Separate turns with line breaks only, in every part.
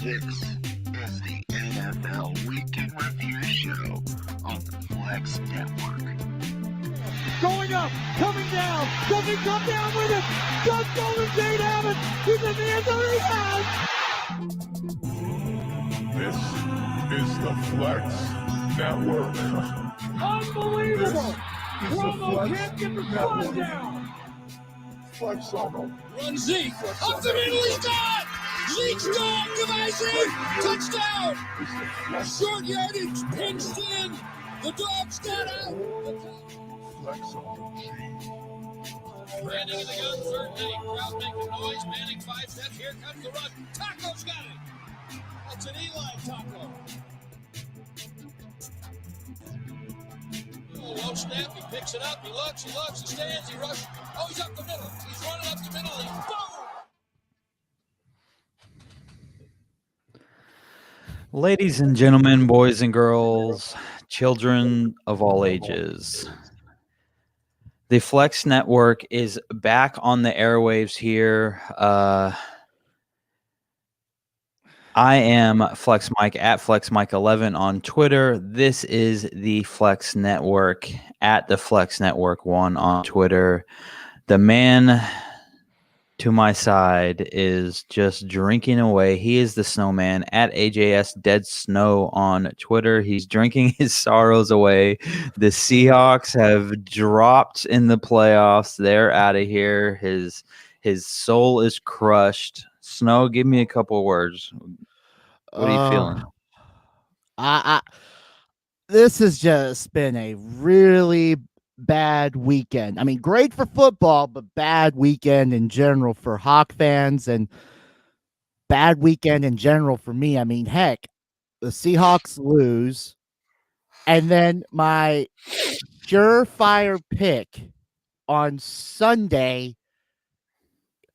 This is the NFL Weekend Review Show on the Flex Network.
Going up, coming down, does he come down with it? Does Golden State have it? He's in the end zone, he has!
This is the Flex Network.
Unbelievable!
This is the
Romo
Flex
can't get the
Network.
spot down!
Flex on them.
Run Zeke. Up the middle, he's gone! Zeke's gone! Goodbye, Zeke! Touchdown! Short yardage, pinched in. The Droughts got out.
Flex on them, G.
Brandon in the gun, third and 8. Crowd making noise. Manning 5 steps. Here comes the run. Taco's got it. That's an Eli Taco. Low snap. He picks it up. He looks. He stands. He rushes. Oh, he's up the middle. He's running up the middle. And boom!
Ladies and gentlemen, boys and girls, children of all ages, the Flex Network is back on the airwaves here. I am Flex Mike at Flex Mike 11 on Twitter. This is the Flex Network at the Flex Network 1 on Twitter. The man to my side is just drinking away. He is the SnowMan at AJS Dead Snow on Twitter. He's drinking his sorrows away. The Seahawks have dropped in the playoffs. They're out of here. His soul is crushed. Snow, give me a couple of words. What are you feeling?
This has just been a really bad weekend. I mean, great for football, but bad weekend in general for Hawk fans and bad weekend in general for me. I mean, heck, the Seahawks lose, and then my surefire pick on Sunday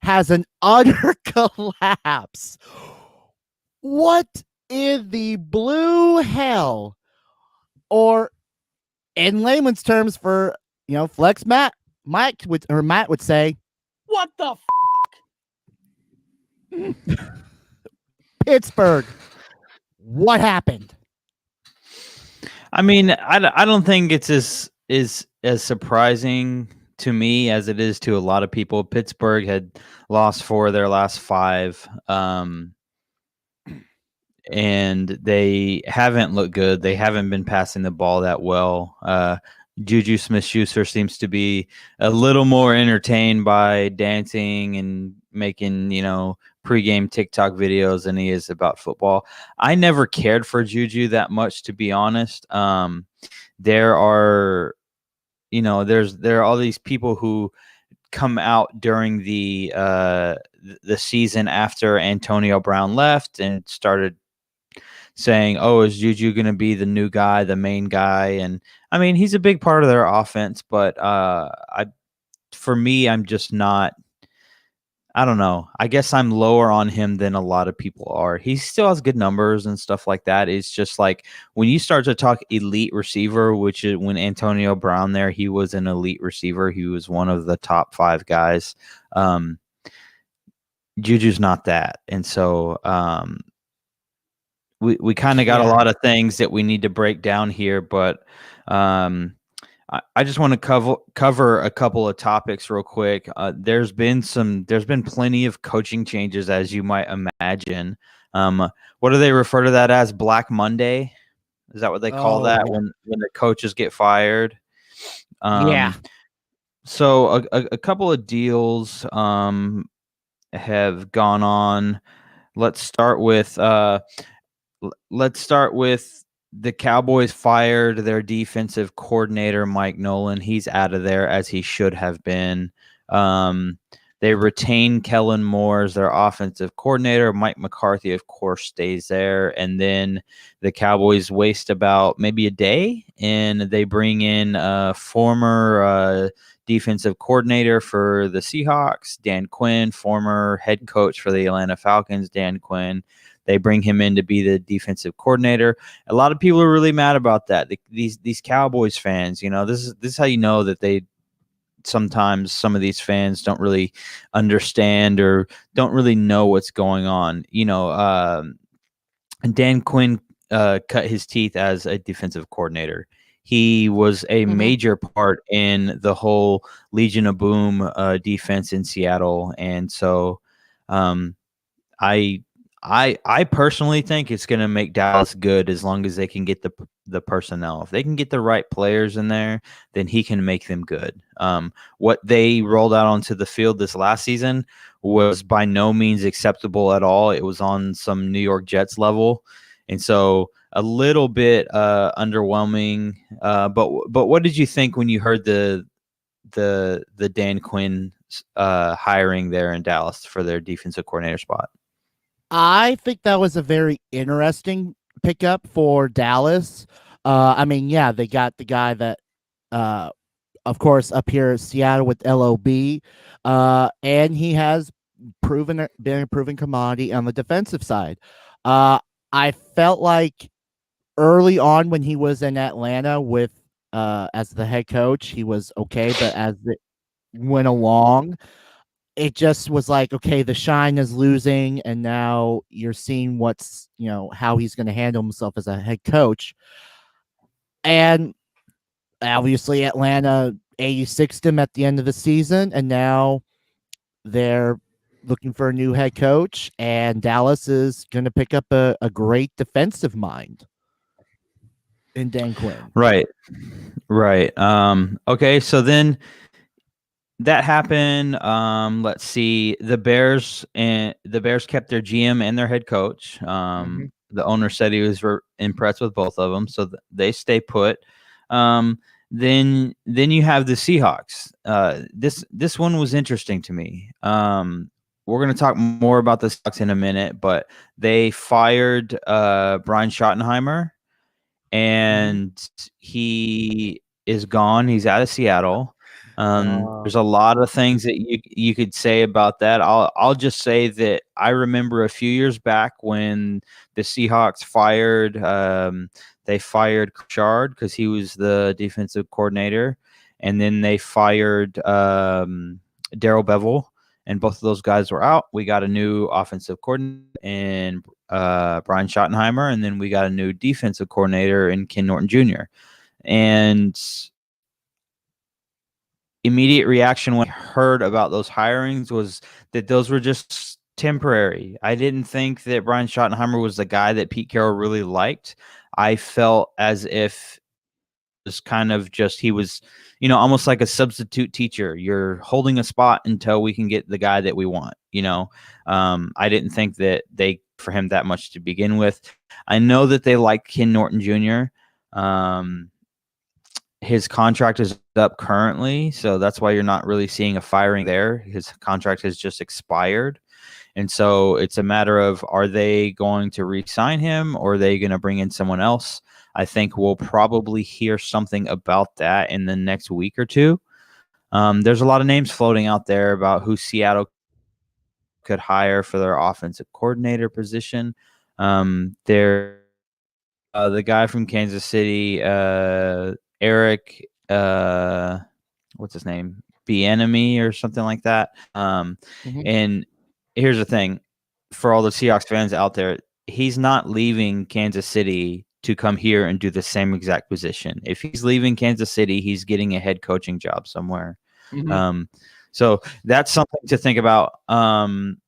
has an utter collapse. What in the blue hell? Or in layman's terms, for Flex Matt would say, what the Pittsburgh, what happened?
I mean, I don't think it's as surprising to me as it is to a lot of people. Pittsburgh had lost 4 of their last 5. And they haven't looked good. They haven't been passing the ball that well. Juju Smith-Schuster seems to be a little more entertained by dancing and making, pregame TikTok videos than he is about football. I never cared for Juju that much, to be honest. There are all these people who come out during the season after Antonio Brown left and started saying, oh, is Juju going to be the new guy, the main guy? And I mean, he's a big part of their offense, but for me, I'm just not, I don't know. I guess I'm lower on him than a lot of people are. He still has good numbers and stuff like that. It's just like when you start to talk elite receiver, which is when Antonio Brown there, he was an elite receiver. He was one of the top 5 guys. Juju's not that. And so, we kind of got a lot of things that we need to break down here, but I just want to cover a couple of topics real quick. There's been plenty of coaching changes, as you might imagine. What do they refer to that as? Black Monday? Is that what they call that when the coaches get fired?
Yeah.
So a couple of deals have gone on. Let's start with the Cowboys fired their defensive coordinator, Mike Nolan. He's out of there, as he should have been. They retain Kellen Moore as their offensive coordinator. Mike McCarthy, of course, stays there. And then the Cowboys waste about maybe a day, and they bring in a former defensive coordinator for the Seahawks, Dan Quinn, former head coach for the Atlanta Falcons, Dan Quinn. They bring him in to be the defensive coordinator. A lot of people are really mad about that. These Cowboys fans, this is how you know that they sometimes some of these fans don't really understand or don't really know what's going on. Dan Quinn cut his teeth as a defensive coordinator. He was a major part in the whole Legion of Boom defense in Seattle, and so um, I I personally think it's going to make Dallas good as long as they can get the personnel. If they can get the right players in there, then he can make them good. What they rolled out onto the field this last season was by no means acceptable at all. It was on some New York Jets level, and so a little bit underwhelming. But what did you think when you heard the Dan Quinn hiring there in Dallas for their defensive coordinator spot?
I think that was a very interesting pickup for Dallas. I mean, yeah, they got the guy that, of course, up here in Seattle with LOB, and he has been a proven commodity on the defensive side. I felt like early on when he was in Atlanta with as the head coach, he was okay, but as it went along, it just was like, okay, the shine is losing, and now you're seeing how he's going to handle himself as a head coach. And obviously, Atlanta 86'd him at the end of the season, and now they're looking for a new head coach, and Dallas is going to pick up a great defensive mind in Dan Quinn.
Right. Okay, so then that happened. Let's see. The Bears kept their GM and their head coach. The owner said he was impressed with both of them, so they stay put. Then you have the Seahawks. This one was interesting to me. We're going to talk more about the Seahawks in a minute, but they fired Brian Schottenheimer, and he is gone. He's out of Seattle. There's a lot of things that you could say about that. I'll just say that I remember a few years back when the Seahawks fired they fired Shard because he was the defensive coordinator, and then they fired Darrell Bevell, and both of those guys were out. We got a new offensive coordinator in Brian Schottenheimer, and then we got a new defensive coordinator in Ken Norton Jr. And immediate reaction when I heard about those hirings was that those were just temporary. I didn't think that Brian Schottenheimer was the guy that Pete Carroll really liked. I felt as if it was kind of just he was, almost like a substitute teacher. You're holding a spot until we can get the guy that we want. I didn't think that they for him that much to begin with. I know that they like Ken Norton Jr. His contract is up currently, so that's why you're not really seeing a firing there. His contract has just expired. And so it's a matter of, are they going to re-sign him, or are they going to bring in someone else? I think we'll probably hear something about that in the next week or two. There's a lot of names floating out there about who Seattle could hire for their offensive coordinator position. The guy from Kansas City, Eric, what's his name? Bieniemy or something like that. And here's the thing, for all the Seahawks fans out there, he's not leaving Kansas City to come here and do the same exact position. If he's leaving Kansas City, he's getting a head coaching job somewhere. So that's something to think about. And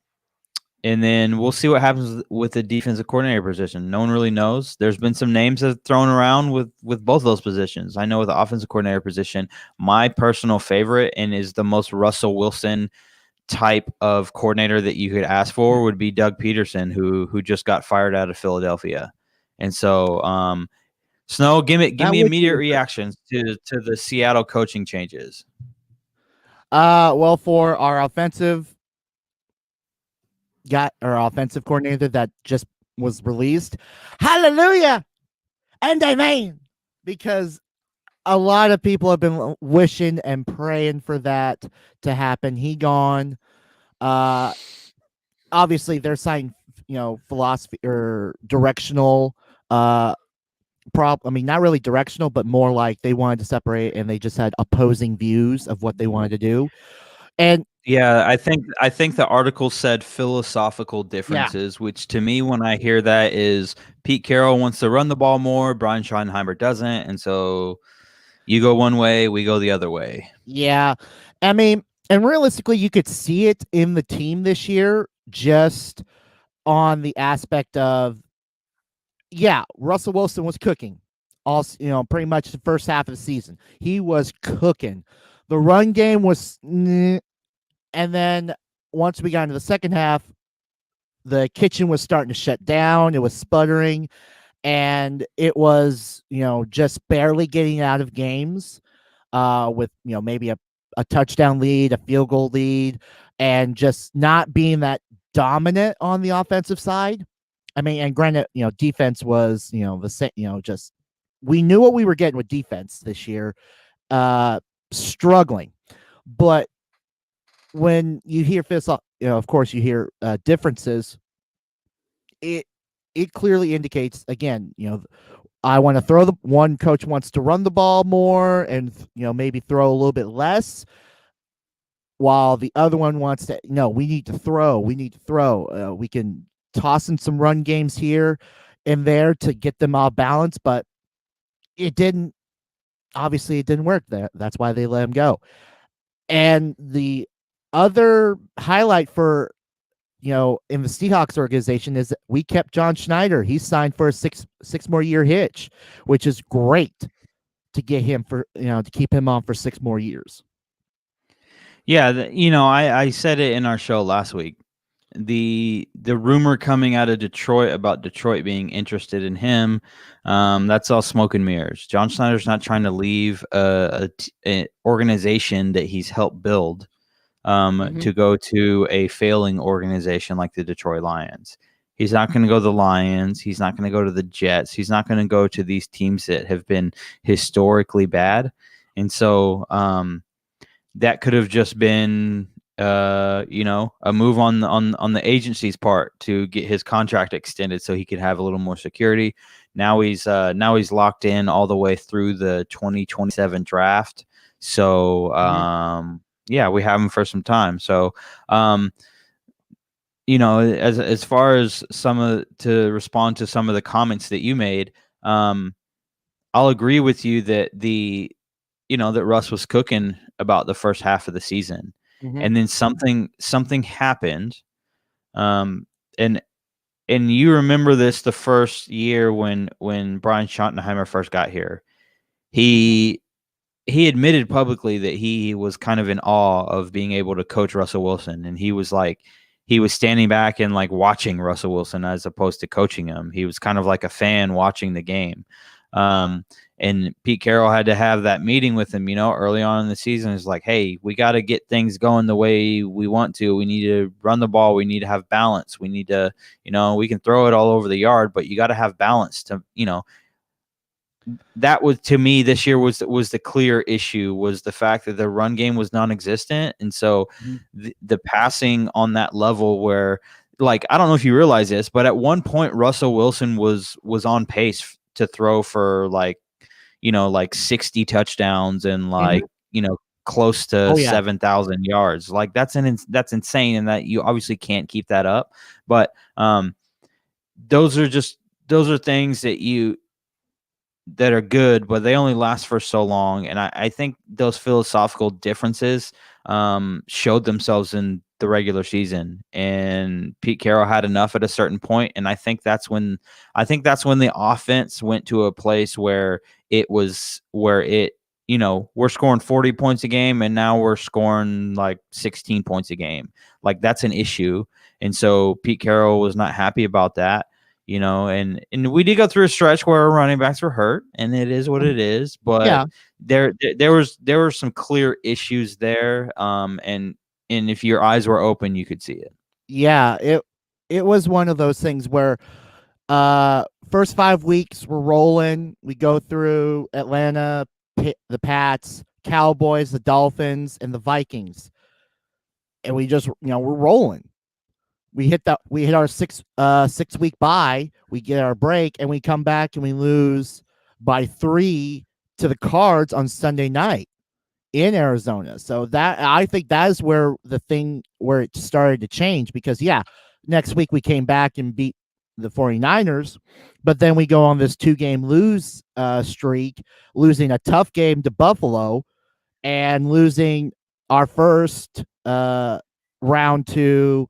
then we'll see what happens with the defensive coordinator position. No one really knows. There's been some names that are thrown around with both of those positions. I know with the offensive coordinator position, my personal favorite and is the most Russell Wilson type of coordinator that you could ask for would be Doug Peterson, who just got fired out of Philadelphia. And so, Snow, give me immediate reactions to the Seattle coaching changes.
Well, for our offensive coordinator that just was released, hallelujah and amen, because a lot of people have been wishing and praying for that to happen. He gone. Obviously they're signing, philosophy or directional not really directional, but more like they wanted to separate, and they just had opposing views of what they wanted to do. And
Yeah, I think the article said philosophical differences, which to me, when I hear that, is Pete Carroll wants to run the ball more, Brian Schottenheimer doesn't, and so you go one way, we go the other way.
Yeah. I mean, and realistically, you could see it in the team this year, just on the aspect of, yeah, Russell Wilson was cooking all, pretty much the first half of the season. He was cooking. The run game was, and then once we got into the second half, the kitchen was starting to shut down. It was sputtering, and it was, just barely getting out of games, with, maybe a touchdown lead, a field goal lead, and just not being that dominant on the offensive side. I mean, and granted, defense was, the same, just we knew what we were getting with defense this year, struggling. But when you hear of course, you hear differences. It clearly indicates, again, I want to throw one coach wants to run the ball more and, maybe throw a little bit less, while the other one wants to, no, we need to throw. We can toss in some run games here and there to get them all balanced, but it didn't work there. That's why they let him go. And the other highlight for, in the Seahawks organization is that we kept John Schneider. He's signed for a six more year hitch, which is great to get him for, to keep him on for 6 more years.
Yeah, I said it in our show last week. The rumor coming out of Detroit about Detroit being interested in him, that's all smoke and mirrors. John Schneider's not trying to leave an organization that he's helped build, to go to a failing organization like the Detroit Lions. He's not going to go to the Lions. He's not going to go to the Jets. He's not going to go to these teams that have been historically bad. And so that could have just been, a move on the agency's part to get his contract extended so he could have a little more security. Now he's locked in all the way through the 2027 draft. So, yeah, we have him for some time. So, as far as to respond to some of the comments that you made, I'll agree with you that that Russ was cooking about the first half of the season, and then something happened, and you remember this the first year when Brian Schottenheimer first got here, he admitted publicly that he was kind of in awe of being able to coach Russell Wilson. And he was standing back and like watching Russell Wilson as opposed to coaching him. He was kind of like a fan watching the game. And Pete Carroll had to have that meeting with him, early on in the season. It's like, hey, we got to get things going the way we want to. We need to run the ball. We need to have balance. We need to, we can throw it all over the yard, but you got to have balance to, that was, to me, this year was the clear issue, was the fact that the run game was non-existent. And so the passing on that level where, like, I don't know if you realize this, but at one point Russell Wilson was on pace to throw for like 60 touchdowns and close to 7,000 yards. Like that's insane. And that you obviously can't keep that up. But those are things that are good, but they only last for so long. And I think those philosophical differences showed themselves in the regular season, and Pete Carroll had enough at a certain point. And I think that's when the offense went to a place where we're scoring 40 points a game, and now we're scoring like 16 points a game. Like that's an issue. And so Pete Carroll was not happy about that. And we did go through a stretch where our running backs were hurt, and it is what it is. But there were some clear issues there, and if your eyes were open, you could see it.
Yeah, it was one of those things where first 5 weeks we're rolling. We go through Atlanta, the Pats, Cowboys, the Dolphins, and the Vikings, and we just we're rolling. We hit our 6 week bye. We get our break, and we come back and we lose by 3 to the Cards on Sunday night. in Arizona. So that I think that is where it started to change, because next week we came back and beat the 49ers, but then we go on this 2-game lose streak, losing a tough game to Buffalo and losing our first round 2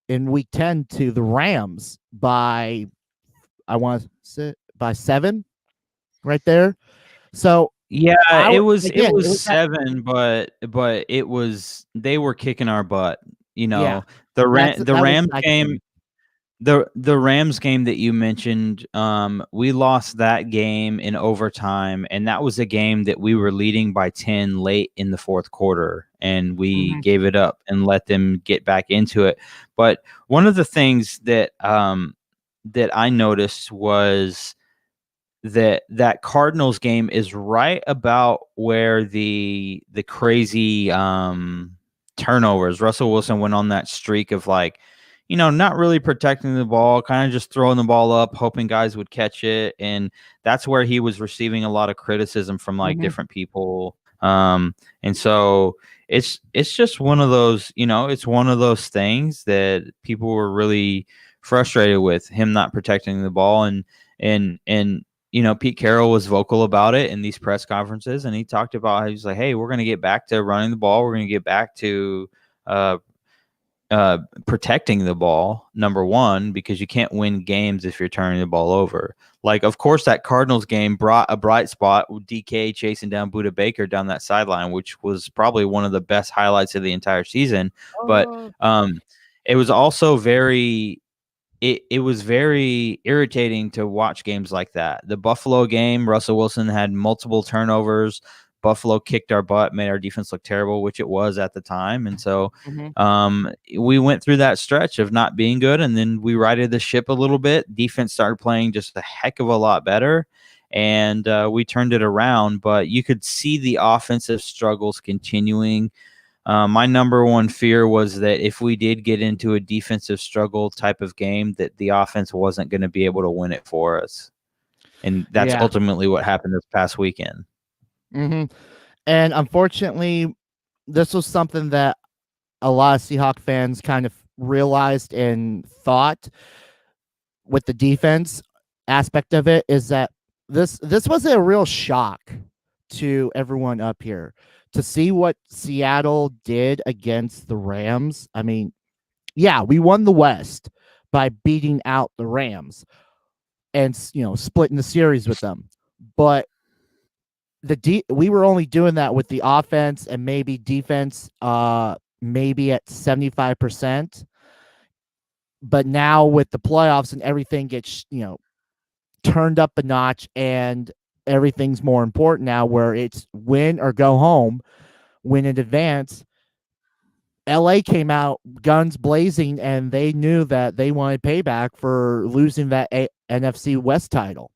in week 10 to the Rams by, I want to say, by 7 right there. So
Yeah, it was
again,
7, but they were kicking our butt. You
Yeah.
know, the
that was
Rams
that
game, the Rams game that you mentioned, we lost that game in overtime, and that was a game that we were leading by 10 late in the fourth quarter, and we gave it up and let them get back into it. But one of the things that that I noticed was that Cardinals game is right about where the crazy turnovers. Russell Wilson went on that streak of not really protecting the ball, kind of just throwing the ball up, hoping guys would catch it, and that's where he was receiving a lot of criticism from different people. And so it's just one of those, it's one of those things that people were really frustrated with him not protecting the ball, and Pete Carroll was vocal about it in these press conferences, and he talked about how he's like, hey, we're going to get back to running the ball. We're going to get back to protecting the ball, number one, because you can't win games if you're turning the ball over. Of course, that Cardinals game brought a bright spot with DK chasing down Budda Baker down that sideline, which was probably one of the best highlights of the entire season. But it was also it was very irritating to watch games like that. The Buffalo game, Russell Wilson had multiple turnovers. Buffalo kicked our butt, made our defense look terrible, which it was at the time. And so we went through that stretch of not being good, and then we righted the ship a little bit. Defense started playing just a heck of a lot better, and we turned it around. But you could see the offensive struggles continuing. My number one fear was that if we did get into a defensive struggle type of game, that the offense wasn't going to be able to win it for us. And that's ultimately what happened this past weekend.
And unfortunately, this was something that a lot of Seahawks fans kind of realized and thought with the defense aspect of it, is that this was a real shock to everyone up here. To see what Seattle did against the Rams. I mean, we won the West by beating out the Rams and splitting the series with them. But we were only doing that with the offense and maybe defense, maybe at 75%. But now with the playoffs and everything gets turned up a notch, and everything's more important now, where it's win or go home, win in advance. LA came out guns blazing, and they knew that they wanted payback for losing that NFC West title.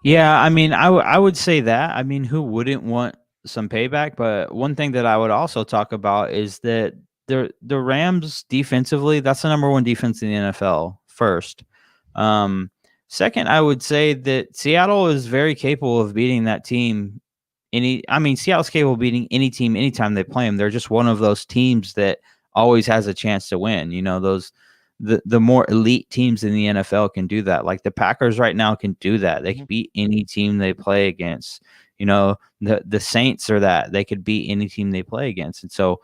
Yeah, I mean, I would say that. I mean, who wouldn't want some payback? But one thing that I would also talk about is that the Rams defensively, that's the number one defense in the NFL first. Second, I would say that Seattle is very capable of beating that team. Seattle's capable of beating any team anytime they play them. They're just one of those teams that always has a chance to win. The more elite teams in the NFL can do that. Like the Packers right now can do that. They can beat any team they play against. The Saints are that. They could beat any team they play against. And so,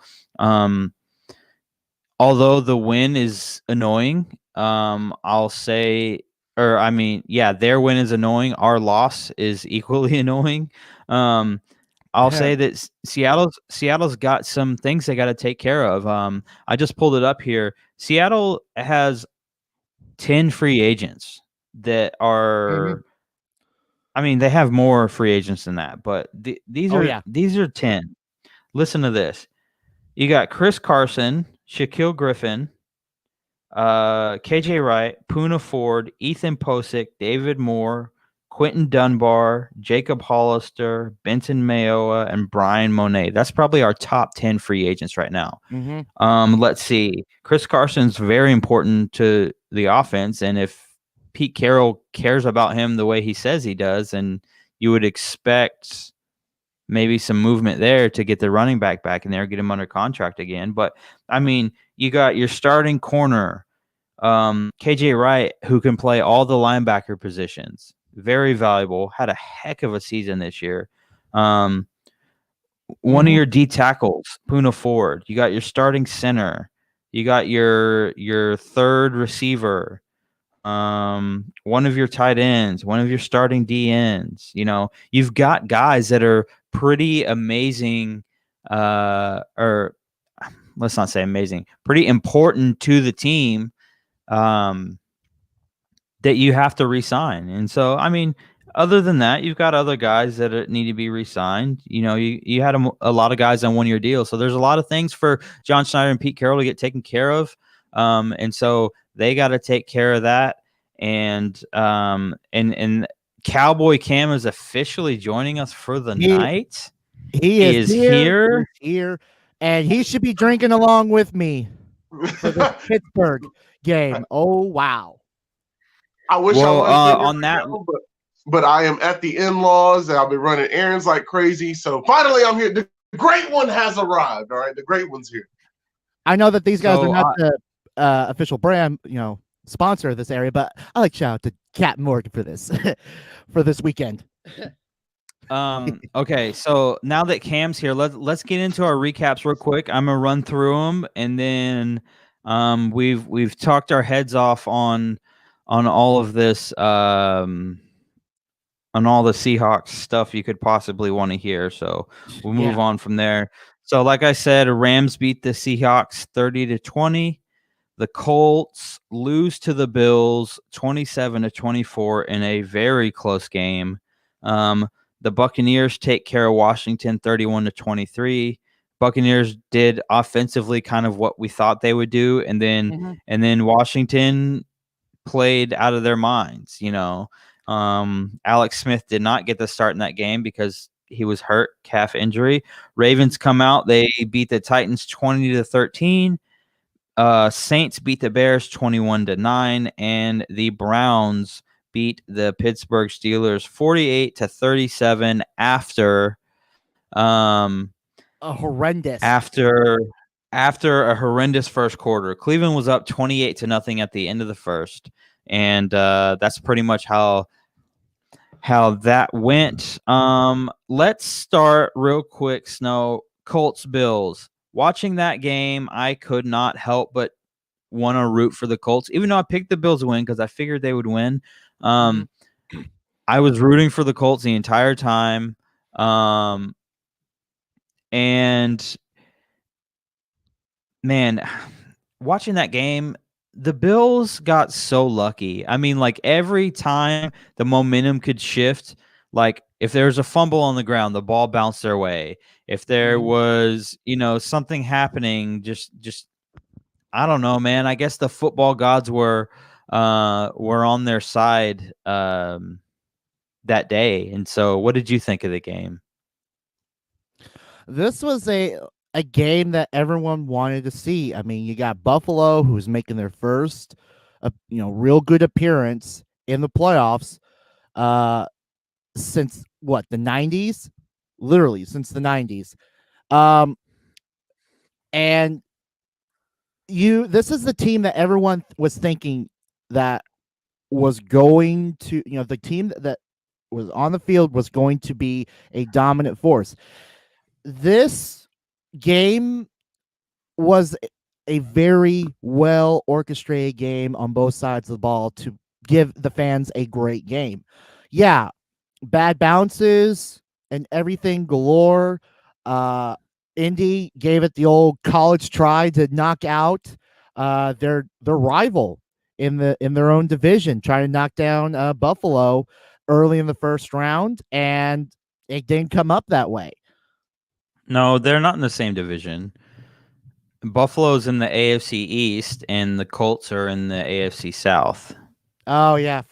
although the win is annoying, I'll say, their win is annoying. Our loss is equally annoying. I'll say that Seattle's got some things they got to take care of. I just pulled it up here. Seattle has 10 free agents that are. I mean, they have more free agents than that, but these are 10. Listen to this. You got Chris Carson, Shaquille Griffin, KJ Wright, Poona Ford, Ethan Posick, David Moore, Quentin Dunbar, Jacob Hollister, Benton Mayowa, and Brian Monet. That's probably our top 10 free agents right now. Let's see. Chris Carson's very important to the offense, and if Pete Carroll cares about him the way he says he does, and you would expect maybe some movement there to get the running back in there, get him under contract again. But I mean, you got your starting corner, KJ Wright, who can play all the linebacker positions. Very valuable. Had a heck of a season this year. One of your D tackles, Puna Ford. You got your starting center. You got your third receiver. One of your tight ends, one of your starting D ends. You know, you've got guys that are pretty amazing, or let's not say amazing, pretty important to the team, that you have to re-sign. And so, I mean, other than that, you've got other guys that need to be re-signed. You know, you had a lot of guys on one-year deals. So there's a lot of things for John Schneider and Pete Carroll to get taken care of. And so they got to take care of that. And Cowboy Cam is officially joining us for the night.
He is here. He's here. And he should be drinking along with me for the Pittsburgh game. Oh, wow.
I wish I was on that, but I am at the in-laws and I'll be running errands like crazy. So finally, I'm here. The great one has arrived. All right, the great one's here.
I know that these guys are not the official brand, sponsor of this area, but I like to shout out to Captain Morgan for this for this weekend.
Okay, so now that Cam's here, let's get into our recaps real quick. I'm gonna run through them, and then we've talked our heads off on all of this, on all the Seahawks stuff you could possibly want to hear. So we'll move on from there. So like I said, Rams beat the Seahawks 30-20. The Colts lose to the Bills 27-24 in a very close game. The Buccaneers take care of Washington 31-23. Buccaneers did offensively kind of what we thought they would do, and then Washington played out of their minds. Alex Smith did not get the start in that game because he was hurt, calf injury. Ravens come out, they beat the Titans 20-13. Saints beat the Bears 21-9, and the Browns beat the Pittsburgh Steelers 48-37 after
a horrendous
after a horrendous first quarter. Cleveland was up 28-0 at the end of the first, and that's pretty much how that went. Let's start real quick, Snow. Colts Bills. Watching that game, I could not help but want to root for the Colts, even though I picked the Bills to win because I figured they would win. I was rooting for the Colts the entire time. And man, watching that game, the Bills got so lucky. I mean, like every time the momentum could shift, like if there was a fumble on the ground, the ball bounced their way. If there was, something happening, just I don't know, man. I guess the football gods were on their side that day. And so, what did you think of the game?
This was a game that everyone wanted to see. I mean, you got Buffalo, who's making their first, real good appearance in the playoffs since the 90s? Literally since the 90s. And this is the team that everyone was thinking that was going to, the team that was on the field was going to be a dominant force. This game was a very well orchestrated game on both sides of the ball to give the fans a great game. Yeah, bad bounces and everything galore. Indy gave it the old college try to knock out their rival in their own division, trying to knock down Buffalo early in the first round, and it didn't come up that way.
No, they're not in the same division. Buffalo's in the AFC East, and the Colts are in the AFC South.
Oh yeah,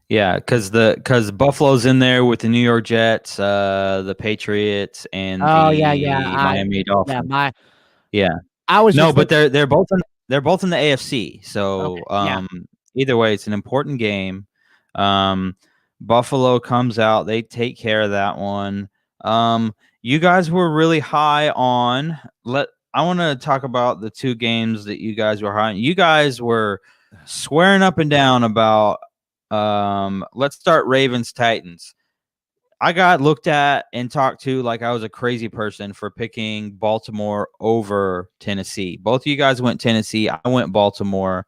yeah, because Buffalo's in there with the New York Jets, the Patriots, and Miami Dolphins. I was but they're both in the AFC. So either way, it's an important game. Buffalo comes out. They take care of that one. You guys were really high on. I want to talk about the two games that you guys were high on. You guys were swearing up and down about. Let's start Ravens Titans. I got looked at and talked to like I was a crazy person for picking Baltimore over Tennessee. Both of you guys went Tennessee. I went Baltimore.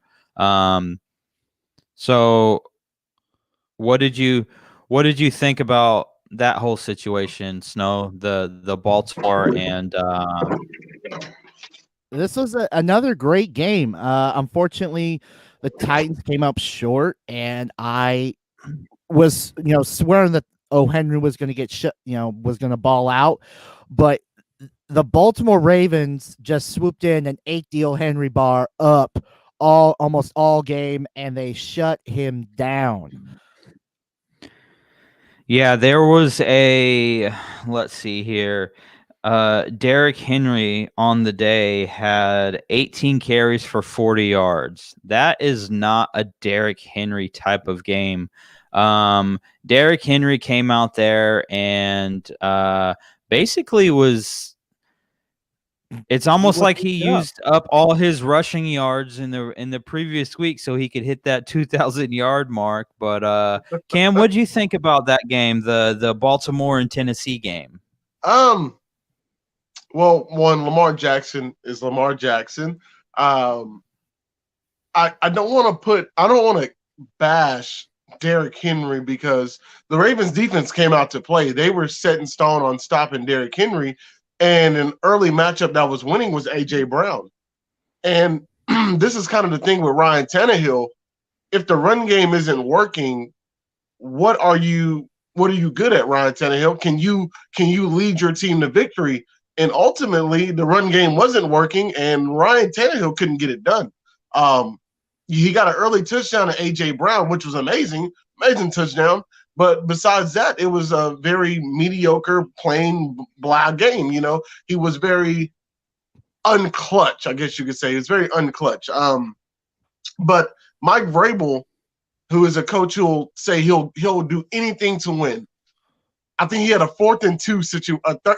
So what did you think about that whole situation, Snow? The Baltimore and
this was another great game. Unfortunately, the Titans came up short, and I was swearing that Henry was going to get was going to ball out, but the Baltimore Ravens just swooped in and ate the Henry bar up almost all game, and they shut him down.
Yeah, there was let's see here. Derrick Henry on the day had 18 carries for 40 yards. That is not a Derrick Henry type of game. Derrick Henry came out there and basically was. It's almost like he used up all his rushing yards in the previous week so he could hit that 2,000-yard mark. But Cam, what did you think about that game, the Baltimore and Tennessee game?
Well, one, Lamar Jackson is Lamar Jackson. I don't want to bash Derrick Henry because the Ravens defense came out to play. They were set in stone on stopping Derrick Henry. And an early matchup that was winning was A.J. Brown. And this is kind of the thing with Ryan Tannehill. If the run game isn't working, what are you good at, Ryan Tannehill? Can you lead your team to victory? And ultimately, the run game wasn't working, and Ryan Tannehill couldn't get it done. He got an early touchdown to A.J. Brown, which was amazing touchdown. But besides that, it was a very mediocre, plain blah game. He was very unclutch, I guess you could say. It's very unclutch. But Mike Vrabel, who is a coach who'll say he'll do anything to win. I think he had a 4th and 2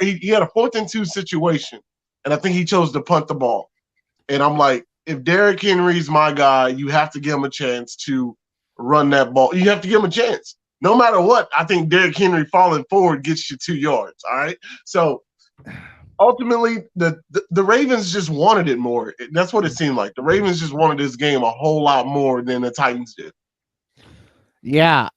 he had a 4th and 2 situation, and I think he chose to punt the ball. And I'm like, if Derrick Henry's my guy, you have to give him a chance to run that ball. You have to give him a chance. No matter what, I think Derrick Henry falling forward gets you 2 yards. All right. So ultimately, the Ravens just wanted it more. That's what it seemed like. The Ravens just wanted this game a whole lot more than the Titans did.
Yeah.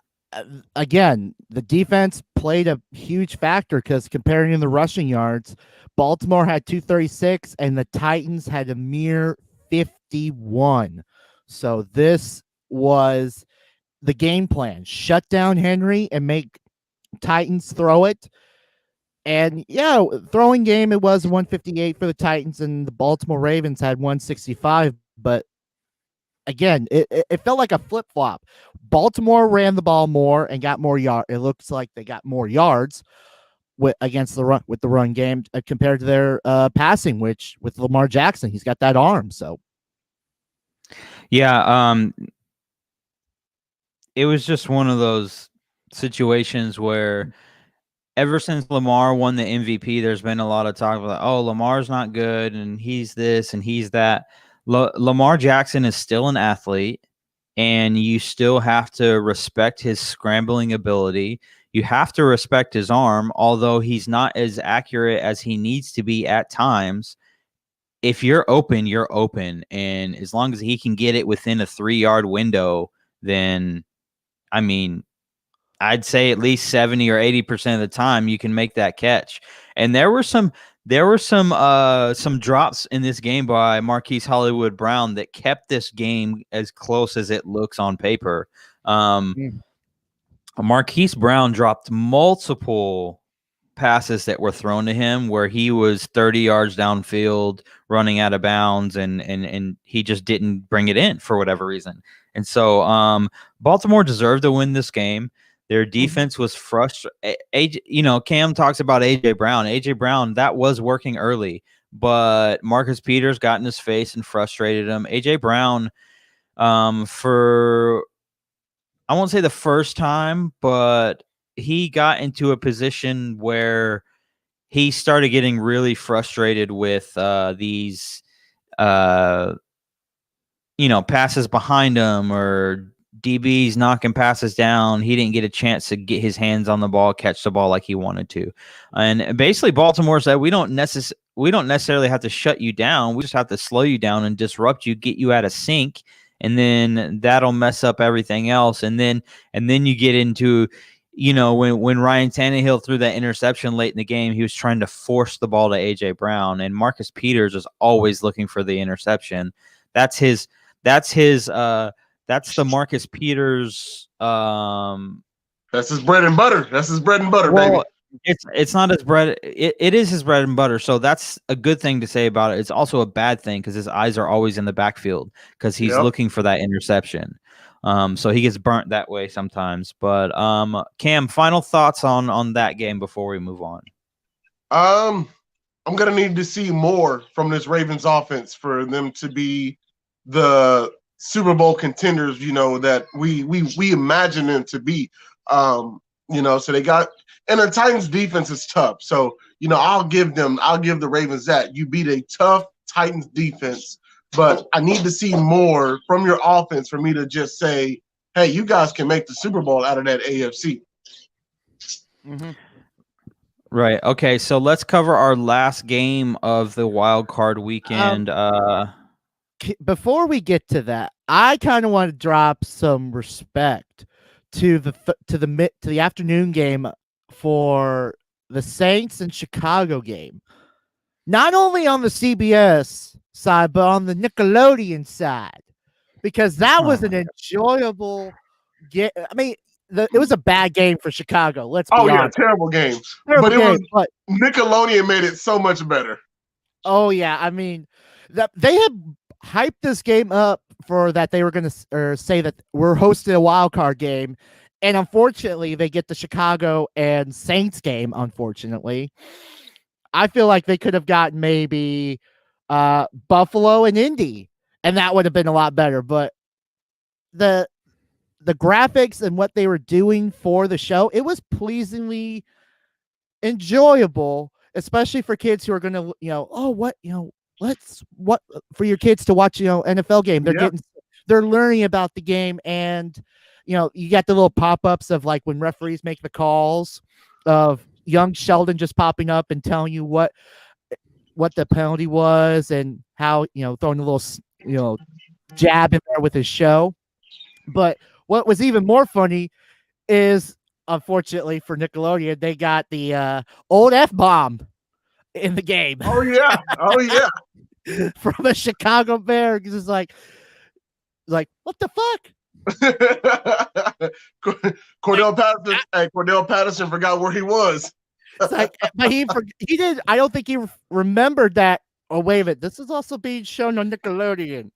Again, the defense played a huge factor because comparing the rushing yards, Baltimore had 236 and the Titans had a mere 51. So this was the game plan: shut down Henry and make Titans throw it. And yeah, throwing game, it was 158 for the Titans, and the Baltimore Ravens had 165. But again, it felt like a flip-flop. Baltimore ran the ball more and got more yards. It looks like they got more yards against the run game compared to their passing, which with Lamar Jackson, he's got that arm. So
yeah, it was just one of those situations where ever since Lamar won the MVP, there's been a lot of talk about, oh, Lamar's not good and he's this and he's that. Lamar Jackson is still an athlete, and you still have to respect his scrambling ability. You have to respect his arm, although he's not as accurate as he needs to be at times. If you're open, you're open. And as long as he can get it within a 3-yard window, then I mean, I'd say at least 70 or 80% of the time you can make that catch. And there were some drops in this game by Marquise Hollywood Brown that kept this game as close as it looks on paper. Marquise Brown dropped multiple passes that were thrown to him where he was 30 yards downfield running out of bounds, and he just didn't bring it in for whatever reason. And so Baltimore deserved to win this game. Their defense was frustrated. Cam talks about A.J. Brown. A.J. Brown, that was working early, but Marcus Peters got in his face and frustrated him. A.J. Brown, for I won't say the first time, but he got into a position where he started getting really frustrated with these passes behind him or DBs knocking passes down. He didn't get a chance to get his hands on the ball, catch the ball like he wanted to. And basically Baltimore said, we don't necessarily have to shut you down. We just have to slow you down and disrupt you, get you out of sync. And then that'll mess up everything else. And then you get into, when Ryan Tannehill threw that interception late in the game, he was trying to force the ball to A.J. Brown. And Marcus Peters is always looking for the interception. That's the Marcus Peters.
That's his bread and butter. Baby.
It's not his bread. It is his bread and butter. So that's a good thing to say about it. It's also a bad thing because his eyes are always in the backfield because he's looking for that interception. So he gets burnt that way sometimes. But Cam, final thoughts on that game before we move on.
I'm gonna need to see more from this Ravens offense for them to be the Super Bowl contenders, that we imagine them to be. So they got, and the Titans defense is tough. So, I'll give the Ravens that. You beat a tough Titans defense, but I need to see more from your offense for me to just say, hey, you guys can make the Super Bowl out of that AFC.
Mm-hmm.
Right. Okay. So let's cover our last game of the wild card weekend.
Before we get to that, I kind of want to drop some respect to the afternoon game for the Saints and Chicago game. Not only on the CBS side, but on the Nickelodeon side, because that was an enjoyable game. I mean, it was a bad game for Chicago. Let's be honest.
Terrible game.
Terrible game,
but Nickelodeon made it so much better.
Oh yeah, I mean, they had hyped this game up for that they were going to say that we're hosting a wild card game, and unfortunately, they get the Chicago and Saints game. Unfortunately, I feel like they could have gotten maybe Buffalo and Indy, and that would have been a lot better. But the graphics and what they were doing for the show, it was pleasingly enjoyable, especially for kids who are going to, what for your kids to watch, NFL game. They're learning about the game, and you got the little pop-ups of like when referees make the calls of young Sheldon just popping up and telling you what the penalty was and how, throwing a little, jab in there with his show. But what was even more funny is, unfortunately for Nickelodeon, they got the old F-bomb in the game.
Oh, yeah.
From a Chicago Bear. It's like, what the fuck?
Cordell Patterson forgot where he was.
It's like, but he did. I don't think he remembered that. Oh, wait a minute. This is also being shown on Nickelodeon.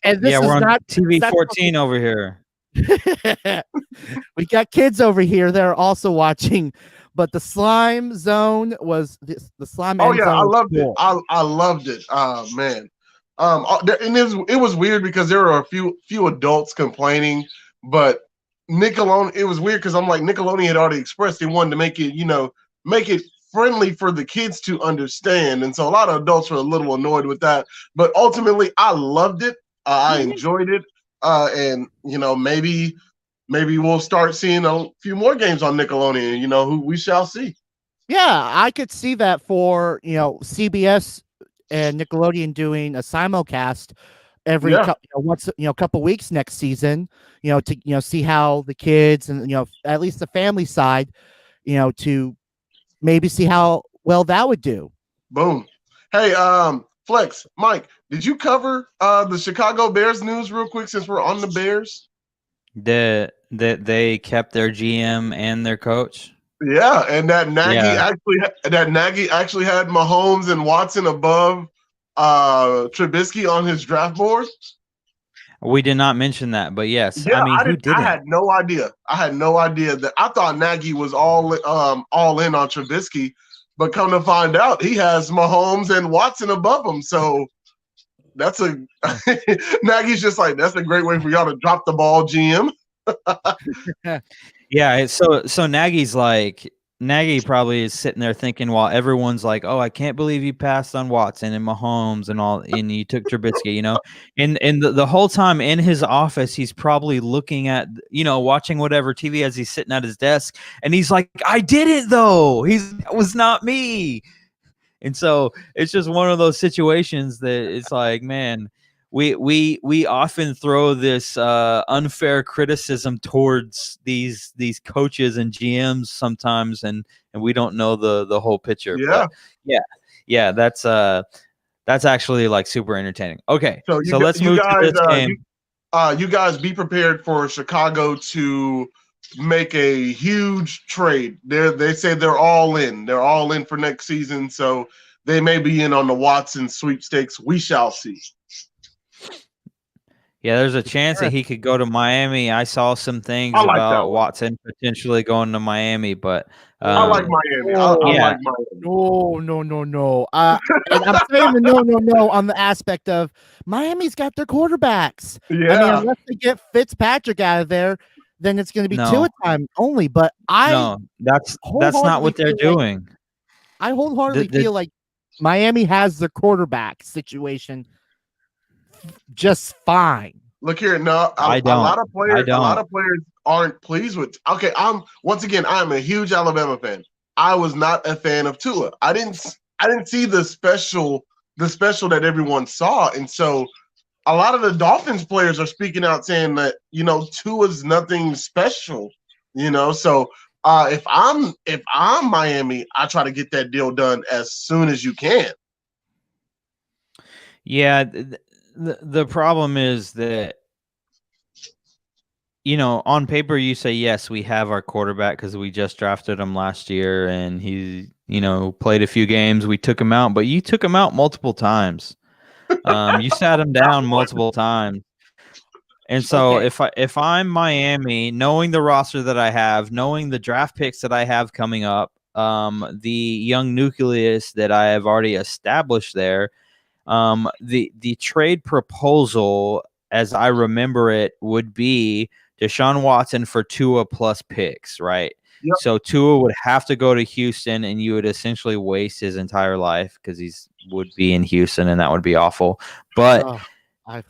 And this
we're
is
on
not
TV 14 over here.
We got kids over here that are also watching, but the slime zone was the slime.
Oh yeah,
zone
I loved
cool.
it. I loved it. Man. And it was weird because there were a few adults complaining, but Nickelodeon, it was weird because I'm like, Nickelodeon had already expressed they wanted to make it friendly for the kids to understand. And so a lot of adults were a little annoyed with that, but ultimately I loved it. I enjoyed it. And maybe we'll start seeing a few more games on Nickelodeon, who we shall see.
Yeah, I could see that for, CBS and Nickelodeon doing a simulcast every once couple weeks next season, to see how the kids and at least the family side, to maybe see how well that would do.
Boom. Hey, Flex, Mike, did you cover the Chicago Bears news real quick since we're on the Bears?
That they kept their GM and their coach.
Yeah, and that Nagy actually had Mahomes and Watson above Trubisky on his draft board.
We did not mention that, but yes.
Yeah,
who didn't?
I had no idea. That I thought Nagy was all in on Trubisky, but come to find out, he has Mahomes and Watson above him. So that's Nagy's just like, that's a great way for y'all to drop the ball, GM.
Yeah, so Nagy probably is sitting there thinking while everyone's like, "Oh, I can't believe you passed on Watson and Mahomes and all, and you took Trubisky," and the whole time in his office, he's probably looking at, watching whatever TV as he's sitting at his desk, and he's like, "I did it though. It was not me." And so it's just one of those situations that it's like, man, we often throw this unfair criticism towards these coaches and GMs sometimes, and we don't know the whole picture.
Yeah.
But yeah, that's actually like super entertaining. Okay,
So
let's move to this game.
You guys be prepared for Chicago to make a huge trade. They say they're all in. They're all in for next season, so they may be in on the Watson sweepstakes. We shall see.
Yeah, there's a chance that he could go to Miami. I saw some things
I like that
about
one.
Watson potentially going to Miami, but
I like Miami. I
yeah.
like Miami.
No. And I'm saying the no on the aspect of Miami's got their quarterbacks.
Yeah.
I mean, unless they get Fitzpatrick out of there, then it's going to be Tua time only. But
that's not what they're doing.
I wholeheartedly feel like Miami has the quarterback situation just fine.
Look here, no,
I don't.
A lot of players aren't pleased with. Okay, I'm a huge Alabama fan. I was not a fan of Tua. I didn't see the special that everyone saw, and so a lot of the Dolphins players are speaking out saying that Tua's nothing special. So if I'm Miami, I try to get that deal done as soon as you can.
Yeah. The problem is that, on paper you say, yes, we have our quarterback because we just drafted him last year and he, played a few games. We took him out, but you took him out multiple times. You sat him down multiple times. And so if I'm Miami, knowing the roster that I have, knowing the draft picks that I have coming up, the young nucleus that I have already established there, the trade proposal, as I remember it, would be Deshaun Watson for Tua plus picks, right?
Yep.
So Tua would have to go to Houston, and you would essentially waste his entire life because would be in Houston, and that would be awful. But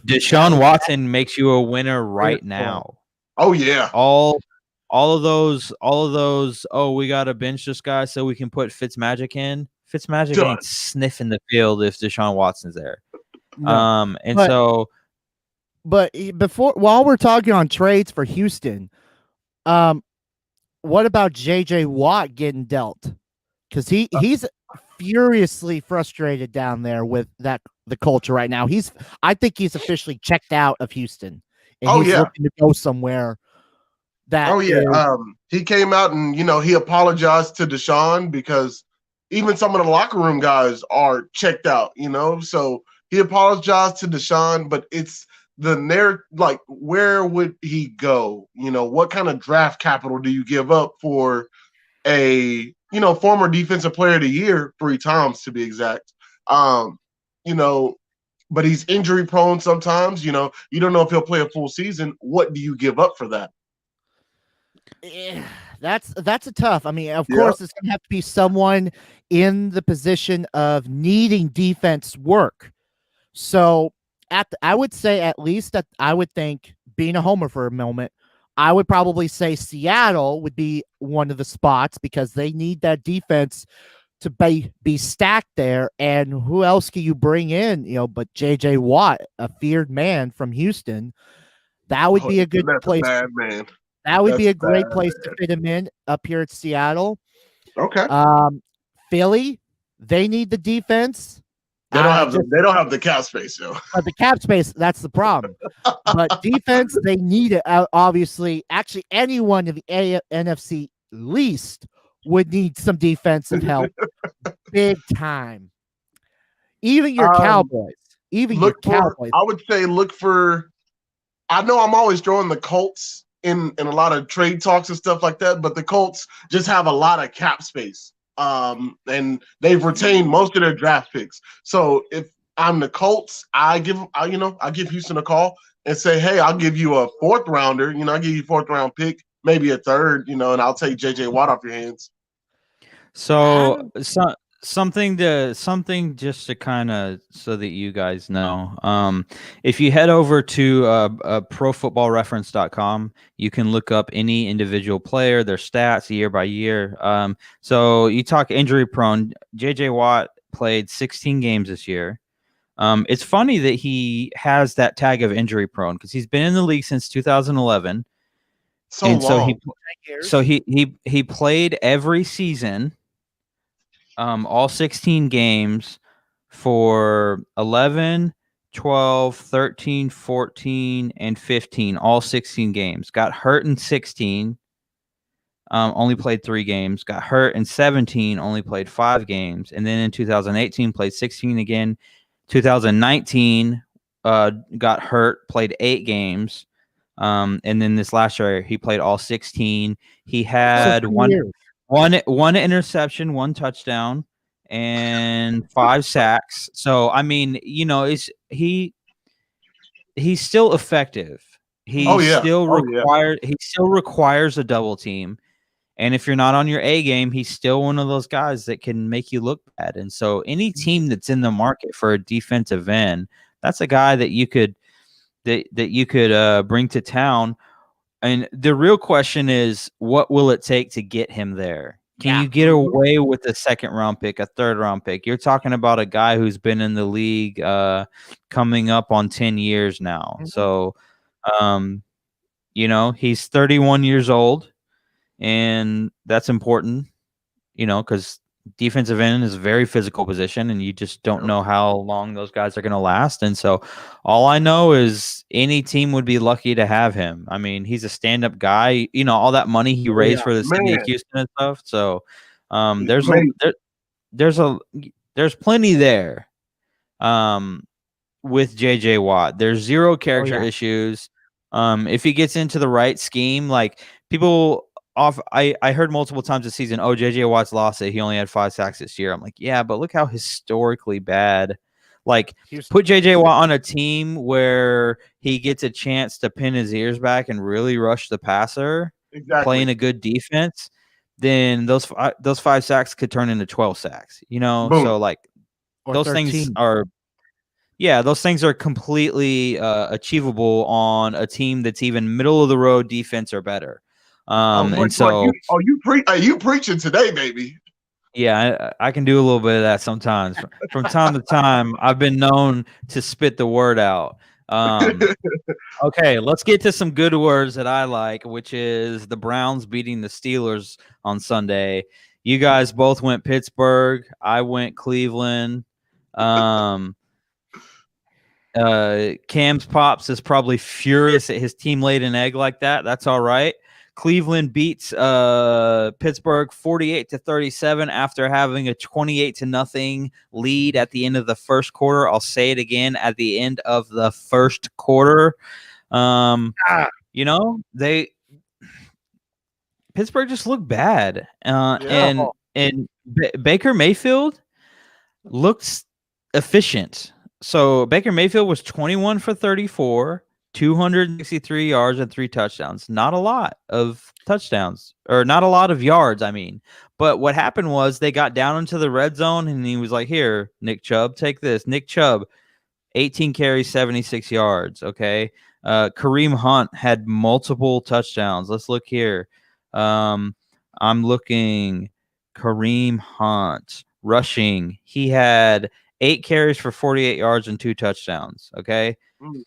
Deshaun Watson makes you a winner right now.
Oh yeah.
All of those. Oh, we got to bench this guy so we can put Fitzmagic in. Fitzmagic ain't sniffing the field if Deshaun Watson's there.
No. But while we're talking on trades for Houston, what about JJ Watt getting dealt? Because he's furiously frustrated down there with the culture right now. I think he's officially checked out of Houston, and he's looking to go somewhere.
He came out and he apologized to Deshaun because even some of the locker room guys are checked out, so he apologized to Deshaun, but it's the narrative, like, where would he go? What kind of draft capital do you give up for a, former defensive player of the year 3 times to be exact? But he's injury prone sometimes, you don't know if he'll play a full season. What do you give up for that?
Yeah, that's a tough. I mean, of course, it's gonna have to be someone in the position of needing defense work. So I would say at least that I would think, being a homer for a moment, I would probably say Seattle would be one of the spots because they need that defense to be stacked there. And who else can you bring in? But JJ Watt, a feared man from Houston, that would be a good place.
Man.
That would be a great place to fit him in up here at Seattle.
Okay.
Philly, they need the defense.
They don't have the cap space, though.
The cap space, that's the problem. But defense, they need it. Obviously, actually, anyone in the NFC least would need some defensive help, big time. Even your Cowboys.
I would say look for. I know I'm always throwing the Colts in a lot of trade talks and stuff like that, but the Colts just have a lot of cap space. And they've retained most of their draft picks. So if I'm the Colts, I give Houston a call and say, hey, I'll give you a fourth rounder. I'll give you a fourth round pick, maybe a third, and I'll take JJ Watt off your hands.
So, something just to kind of so that you guys know. If you head over to profootballreference.com, you can look up any individual player, their stats year by year. So you talk injury prone. JJ Watt played 16 games this year. It's funny that he has that tag of injury prone because he's been in the league since 2011.
So long.
So he played every season, all 16 games for 11, 12, 13, 14, and 15, all 16 games. Got hurt in 16, only played 3 games. Got hurt in 17, only played 5 games. And then in 2018, played 16 again. 2019, got hurt, played 8 games. And then this last year, he played all 16. He had one interception, 1 touchdown, and 5 sacks. So I mean, he's still effective. He still requires a double team. And if you're not on your A game, he's still one of those guys that can make you look bad. And so any team that's in the market for a defensive end, that's a guy that you could bring to town. And the real question is, what will it take to get him there? Can you get away with a second round pick, a third round pick? You're talking about a guy who's been in the league coming up on 10 years now. So, he's 31 years old, and that's important, because defensive end is a very physical position, and you just don't know how long those guys are going to last. And so all I know is any team would be lucky to have him. I mean, he's a stand-up guy, all that money he raised for the city of Houston and stuff. So there's plenty there with JJ Watt. There's zero character issues. If he gets into the right scheme, like people I heard multiple times this season, JJ Watt's lost it. He only had 5 sacks this year. I'm like, yeah, but look how historically bad. Like, put JJ Watt on a team where he gets a chance to pin his ears back and really rush the passer, playing a good defense, then those 5 sacks could turn into 12 sacks. Boom. So like
Or
those
13.
things are. Yeah, those things are completely achievable on a team that's even middle of the road defense or better. And so,
you preaching today, baby?
Yeah, I can do a little bit of that sometimes. From time to time, I've been known to spit the word out. Okay, let's get to some good words that I like, which is the Browns beating the Steelers on Sunday. You guys both went Pittsburgh. I went Cleveland. Cam's Pops is probably furious that his team laid an egg like that. That's all right. Cleveland beats Pittsburgh 48-37 after having a 28-0 lead at the end of the first quarter. I'll say it again, at the end of the first quarter. Pittsburgh just looked bad. And Baker Mayfield looks efficient. So Baker Mayfield was 21 for 34. 263 yards and 3 touchdowns. Not a lot of touchdowns, or not a lot of yards, I mean. But what happened was they got down into the red zone, and he was like, here, Nick Chubb, take this. Nick Chubb, 18 carries, 76 yards, okay? Kareem Hunt had multiple touchdowns. Let's look here. I'm looking. Kareem Hunt, rushing. He had 8 carries for 48 yards and 2 touchdowns, okay?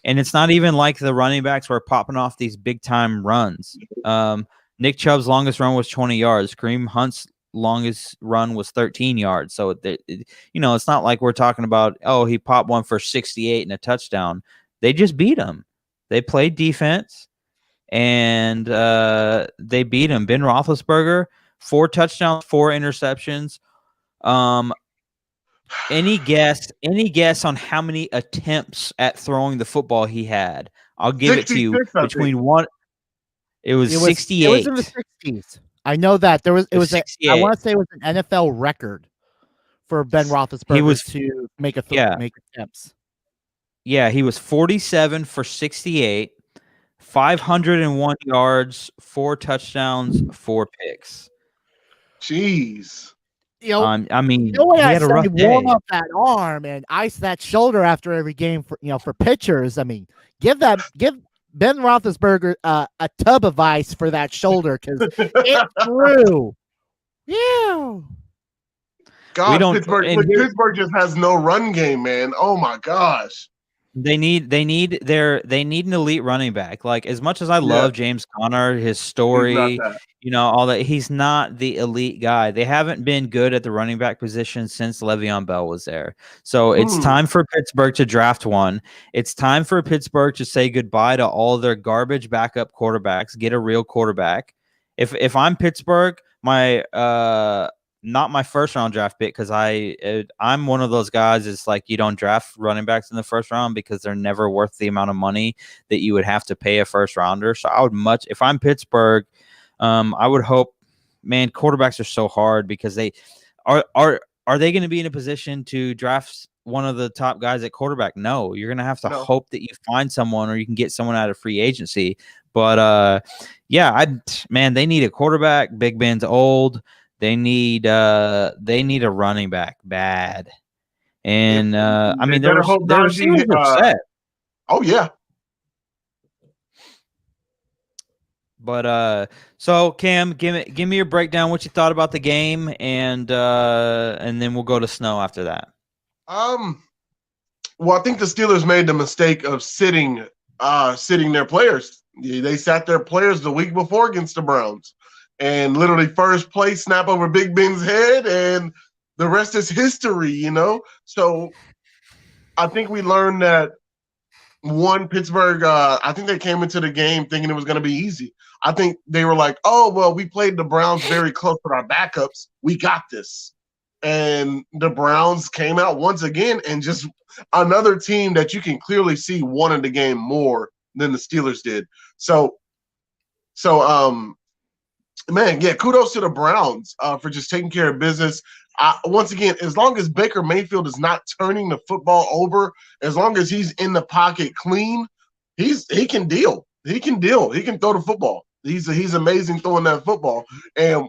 And it's not even like the running backs were popping off these big-time runs. Nick Chubb's longest run was 20 yards. Kareem Hunt's longest run was 13 yards. So, it's not like we're talking about, he popped one for 68 and a touchdown. They just beat him. They played defense, and they beat him. Ben Roethlisberger, 4 touchdowns, 4 interceptions. Any guess on how many attempts at throwing the football he had? I'll give it to you between one. It was 68.
It was in the 60s. I know that I want to say it was an NFL record for Ben Roethlisberger to make attempts.
Yeah, he was 47 for 68, 501 yards, 4 touchdowns, 4 picks.
Jeez.
I mean,
The way
he
I
had a
say
rough
warm
day.
up that arm and ice that shoulder after every game for pitchers. I mean, give Ben Roethlisberger a tub of ice for that shoulder because it threw. Yeah.
We
God,
don't,
Pittsburgh.
and
Look,
here
Pittsburgh just has no run game, man. Oh my gosh.
they need an elite running back. Like, as much as I
Yeah,
love James Conner, his
he's not
story,
that.
all that, he's not the elite guy. They haven't been good at the running back position since Le'Veon Bell was there. So it's
Hmm.
time for Pittsburgh to draft one. It's time for Pittsburgh to say goodbye to all their garbage backup quarterbacks, get a real quarterback. If I'm Pittsburgh, my not my first round draft pick, because I'm one of those guys. It's like, you don't draft running backs in the first round because they're never worth the amount of money that you would have to pay a first rounder. So if I'm Pittsburgh, I would hope, man, quarterbacks are so hard because they are they going to be in a position to draft one of the top guys at quarterback? No, you're going to have to
No.
hope that you find someone, or you can get someone out of free agency. But yeah, they need a quarterback. Big Ben's old. They need a running back bad. And I
They
mean,
better hope
their
Najee.
receivers are set.
Oh yeah.
But so Cam, give me your breakdown, what you thought about the game, and then we'll go to Snow after that.
Well, I think the Steelers made the mistake of sitting their players. They sat their players the week before against the Browns, and literally first play snap over Big Ben's head, and the rest is history. So I think we learned that Pittsburgh. I think they came into the game thinking it was going to be easy. I think they were like, "Oh well, we played the Browns very close with our backups. We got this." And the Browns came out once again, and just another team that you can clearly see wanted the game more than the Steelers did. So man, yeah, kudos to the Browns for just taking care of business. Once again, as long as Baker Mayfield is not turning the football over, as long as he's in the pocket clean, he can deal. He can deal. He can throw the football. He's amazing throwing that football. And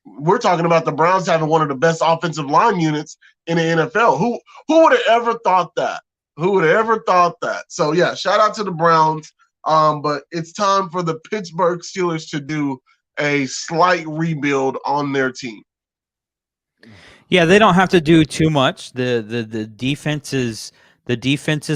we're talking about the Browns having one of the best offensive line units in the NFL. Who would have ever thought that? Who would have ever thought that? So yeah, shout out to the Browns. But it's time for the Pittsburgh Steelers to do a slight rebuild on their team.
Yeah, they don't have to do too much. The defense is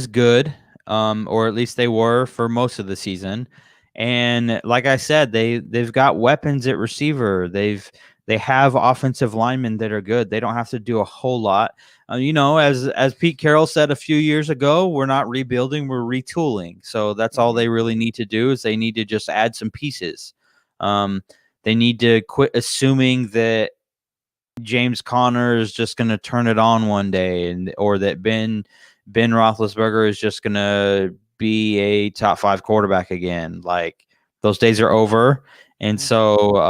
good, or at least they were for most of the season. And like I said, they've got weapons at receiver. They have offensive linemen that are good. They don't have to do a whole lot. As Pete Carroll said a few years ago, we're not rebuilding, we're retooling. So that's all they really need to do, is they need to just add some pieces. They need to quit assuming that James Conner is just going to turn it on one day, or that Ben Roethlisberger is just going to be a top 5 quarterback again. Like, those days are over. And so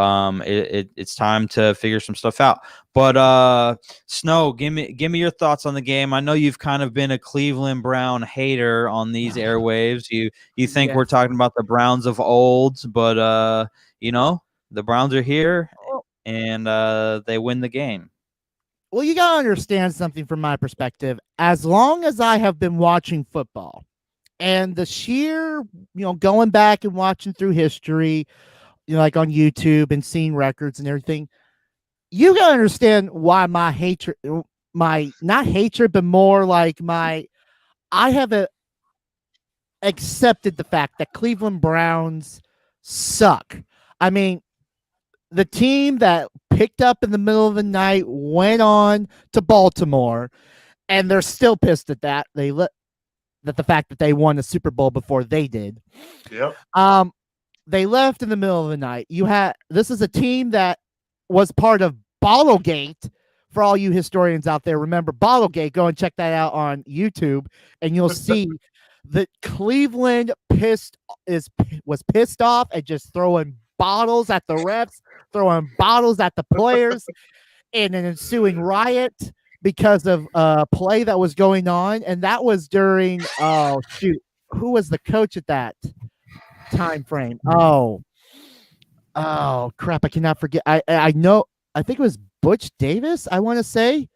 it's time to figure some stuff out. But Snow, give me your thoughts on the game. I know you've kind of been a Cleveland Brown hater on these airwaves. You think we're talking about the Browns of old, but the Browns are here, and they win the game.
Well, you got to understand something from my perspective. As long as I have been watching football, and the sheer, going back and watching through history, like on YouTube and seeing records and everything, you got to understand why my hatred, not hatred, but more like I have accepted the fact that Cleveland Browns suck. I mean, the team that picked up in the middle of the night went on to Baltimore, and they're still pissed at that. That the fact that they won the Super Bowl before they did.
Yep.
They left in the middle of the night. This is a team that was part of Bottlegate. For all you historians out there, remember Bottlegate. Go and check that out on YouTube, and you'll see that Cleveland was pissed off and just throwing bottles at the refs, throwing bottles at the players, in an ensuing riot because of play that was going on, and that was during who was the coach at that time frame? Oh crap! I cannot forget. I know. I think it was Butch Davis. I want to say.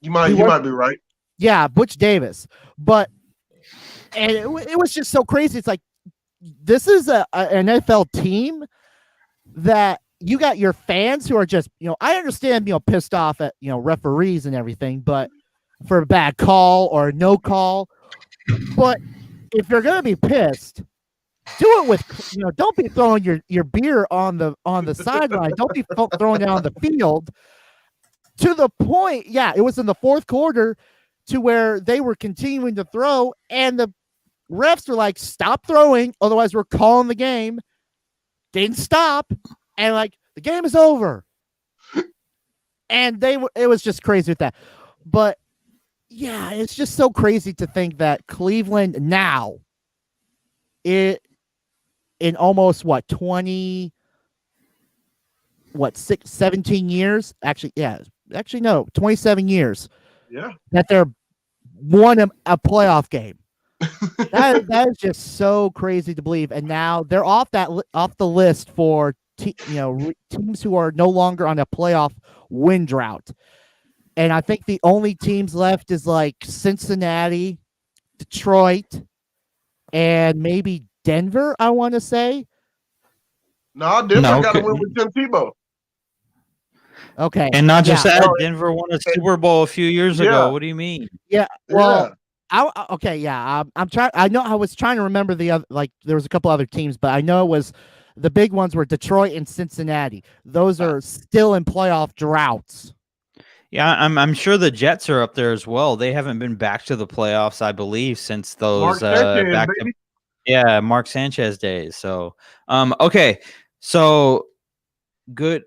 You might be right.
Yeah, Butch Davis. And it was just so crazy. It's like this is an NFL team that you got your fans who are just, I understand, pissed off at, referees and everything, but for a bad call or no call. But if you're going to be pissed, do it with, don't be throwing your beer on the sideline. Don't be throwing it on the field to the point. Yeah, it was in the fourth quarter to where they were continuing to throw, and the refs were like, stop throwing, otherwise we're calling the game. They didn't stop, and like, the game is over. And it was just crazy with that. But yeah, it's just so crazy to think that Cleveland now, in almost 17 years? Actually, no, 27 years.
Yeah.
That they're won a playoff game. that is just so crazy to believe. And now they're off the list for teams who are no longer on a playoff win drought. And I think the only teams left is like Cincinnati, Detroit, and maybe Denver, I want to say.
No, Denver got to win with Tim Tebow.
Okay.
And not just that, Denver won a Super Bowl a few years ago. What do you mean?
Yeah. Well, I'm trying. I know I was trying to remember the other, like there was a couple other teams, but I know it was the big ones were Detroit and Cincinnati. Those are still in playoff droughts.
Yeah, I'm sure the Jets are up there as well. They haven't been back to the playoffs, I believe, since those Mark Sanchez days. So, okay, so good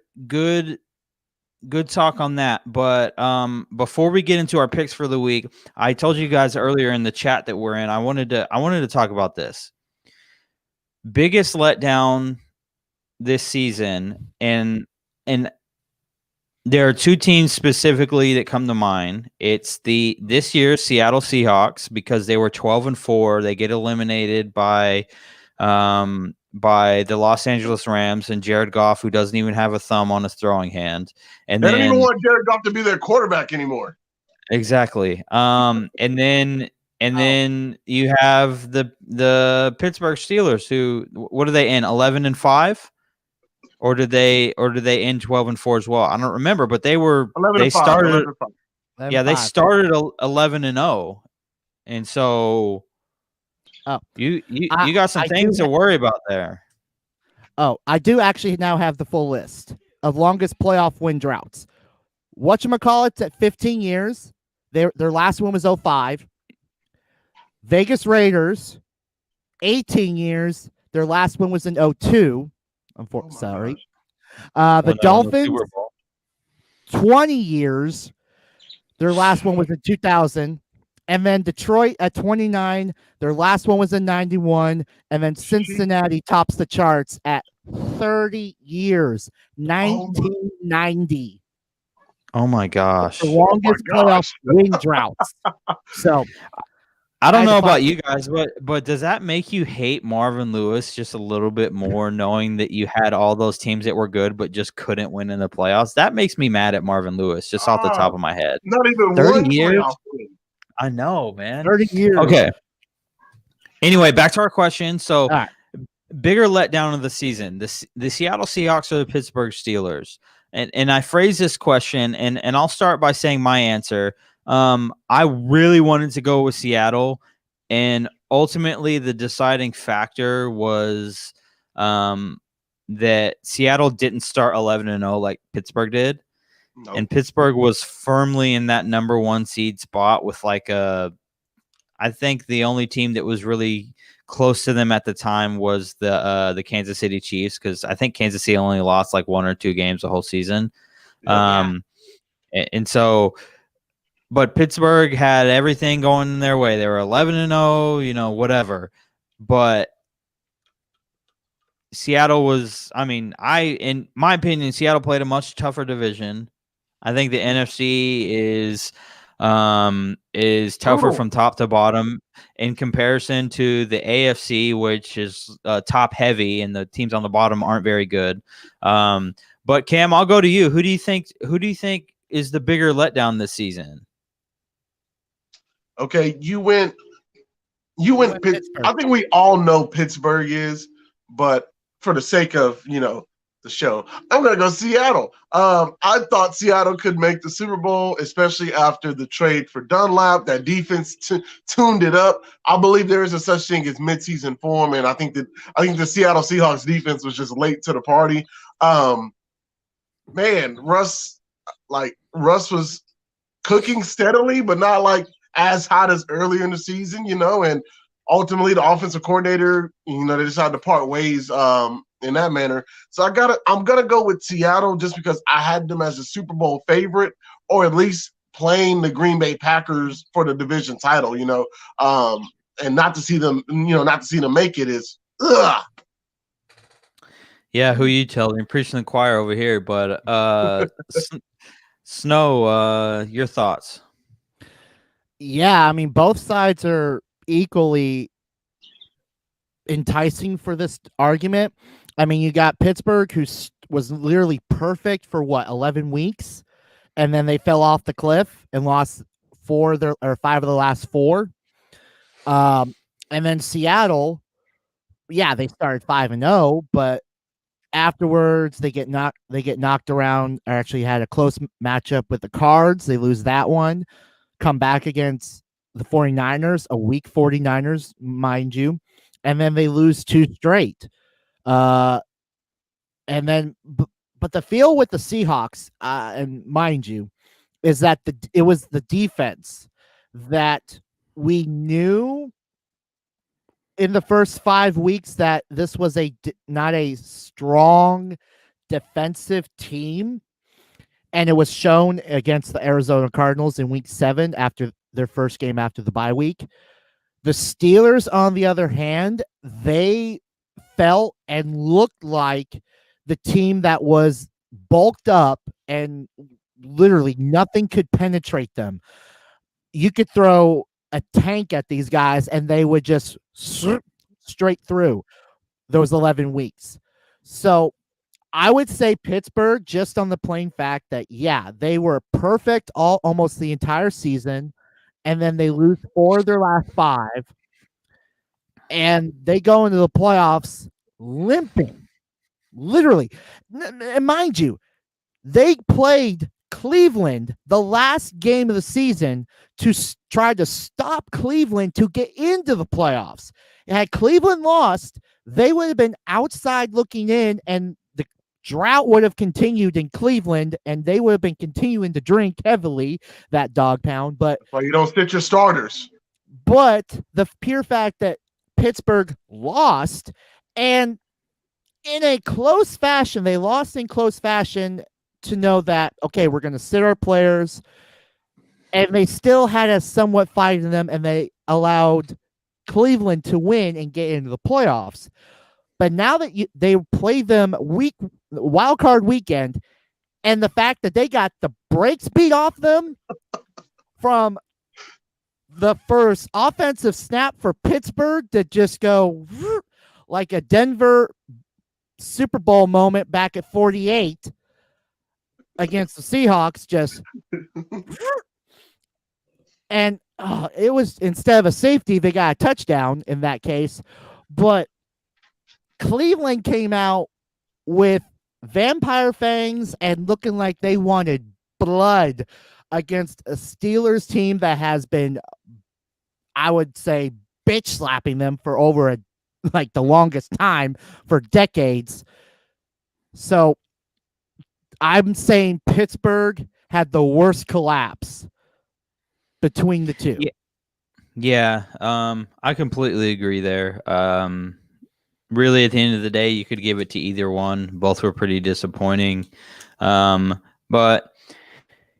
talk on that. But before we get into our picks for the week, I told you guys earlier in the chat that we're in, I wanted to talk about this. Biggest letdown this season, and there are two teams specifically that come to mind. It's this year's Seattle Seahawks, because they were 12-4. They get eliminated by the Los Angeles Rams and Jared Goff, who doesn't even have a thumb on his throwing hand. And
they don't even want Jared Goff to be their quarterback anymore.
Exactly. And then you have the Pittsburgh Steelers, who, what are they in, 11-5? Or did they end 12-4 as well? I don't remember, but they started 11-0. And so you got some things to worry about there.
Oh, I do actually now have the full list of longest playoff win droughts. Whatchamacallit's at 15 years. Their last one was 05. Vegas Raiders, 18 years. Their last one was in 02. The Dolphins, 20 years. Their last one was in 2000. And then Detroit at 29. Their last one was in 91. And then Cincinnati tops the charts at 30 years, 1990.
Oh my gosh.
The longest playoff win droughts. So
I don't know about you guys, but does that make you hate Marvin Lewis just a little bit more, knowing that you had all those teams that were good but just couldn't win in the playoffs? That makes me mad at Marvin Lewis, just off the top of my head.
Not even
30 years.
Playoff win.
I know, man.
30 years.
Okay. Anyway, back to our question. So, bigger letdown of the season: the Seattle Seahawks or the Pittsburgh Steelers? And I phrase this question, and I'll start by saying my answer. I really wanted to go with Seattle, and ultimately the deciding factor was that Seattle didn't start 11-0 like Pittsburgh did. Nope. And Pittsburgh was firmly in that number one seed spot with I think the only team that was really close to them at the time was the Kansas City Chiefs, because I think Kansas City only lost like 1 or 2 games the whole season. And so, but Pittsburgh had everything going their way. They were 11-0, whatever. But Seattle was, in my opinion, Seattle played a much tougher division. I think the NFC is tougher from top to bottom in comparison to the AFC, which is top heavy, and the teams on the bottom aren't very good. But Cam, I'll go to you. Who do you think is the bigger letdown this season?
Okay, you went
Pittsburgh.
I think we all know Pittsburgh is, but for the sake of, the show, I'm going to go Seattle. I thought Seattle could make the Super Bowl, especially after the trade for Dunlap. That defense tuned it up. I believe there is a such thing as midseason form, and I think the Seattle Seahawks defense was just late to the party. Man, Russ was cooking steadily, but not like as hot as earlier in the season, and ultimately the offensive coordinator, they decided to part ways in that manner. So I'm gonna go with Seattle just because I had them as a Super Bowl favorite, or at least playing the Green Bay Packers for the division title, and not to see them make it is ugh.
Yeah, who you telling? Preaching the choir over here, but Snow, your thoughts?
Yeah, I mean, both sides are equally enticing for this argument. I mean, you got Pittsburgh, who was literally perfect for 11 weeks, and then they fell off the cliff and lost 5 of the last 4. And then Seattle, yeah, they started 5-0, but afterwards they get knocked around. Or actually had a close matchup with the Cards. They lose that one. Come back against the 49ers, a weak 49ers, mind you, and then they lose 2 straight. And then, but the feel with the Seahawks, and mind you, is that it was the defense that we knew in the first 5 weeks that this was not a strong defensive team. And it was shown against the Arizona Cardinals in week 7 after their first game after the bye week. The Steelers, on the other hand, they felt and looked like the team that was bulked up and literally nothing could penetrate them. You could throw a tank at these guys and they would just straight through those 11 weeks. So I would say Pittsburgh, just on the plain fact that, yeah, they were perfect almost the entire season, and then they lose 4 of their last 5, and they go into the playoffs limping, literally. And mind you, they played Cleveland the last game of the season to try to stop Cleveland to get into the playoffs. And had Cleveland lost, they would have been outside looking in, and the drought would have continued in Cleveland, and they would have been continuing to drink heavily that dog pound. But
well, you don't sit your starters.
But the pure fact that Pittsburgh lost, and in a close fashion, they lost in close fashion to know that, okay, we're going to sit our players, and they still had a somewhat fight in them, and they allowed Cleveland to win and get into the playoffs. But now that they play them wildcard weekend, and the fact that they got the brakes beat off them from the first offensive snap for Pittsburgh to just go like a Denver Super Bowl moment back at 48 against the Seahawks, just and it was, instead of a safety, they got a touchdown in that case. But Cleveland came out with vampire fangs and looking like they wanted blood against a Steelers team that has been, I would say, bitch slapping them for over the longest time, for decades. So I'm saying Pittsburgh had the worst collapse between the two.
Yeah, I completely agree there. Really, at the end of the day, you could give it to either one. Both were pretty disappointing. But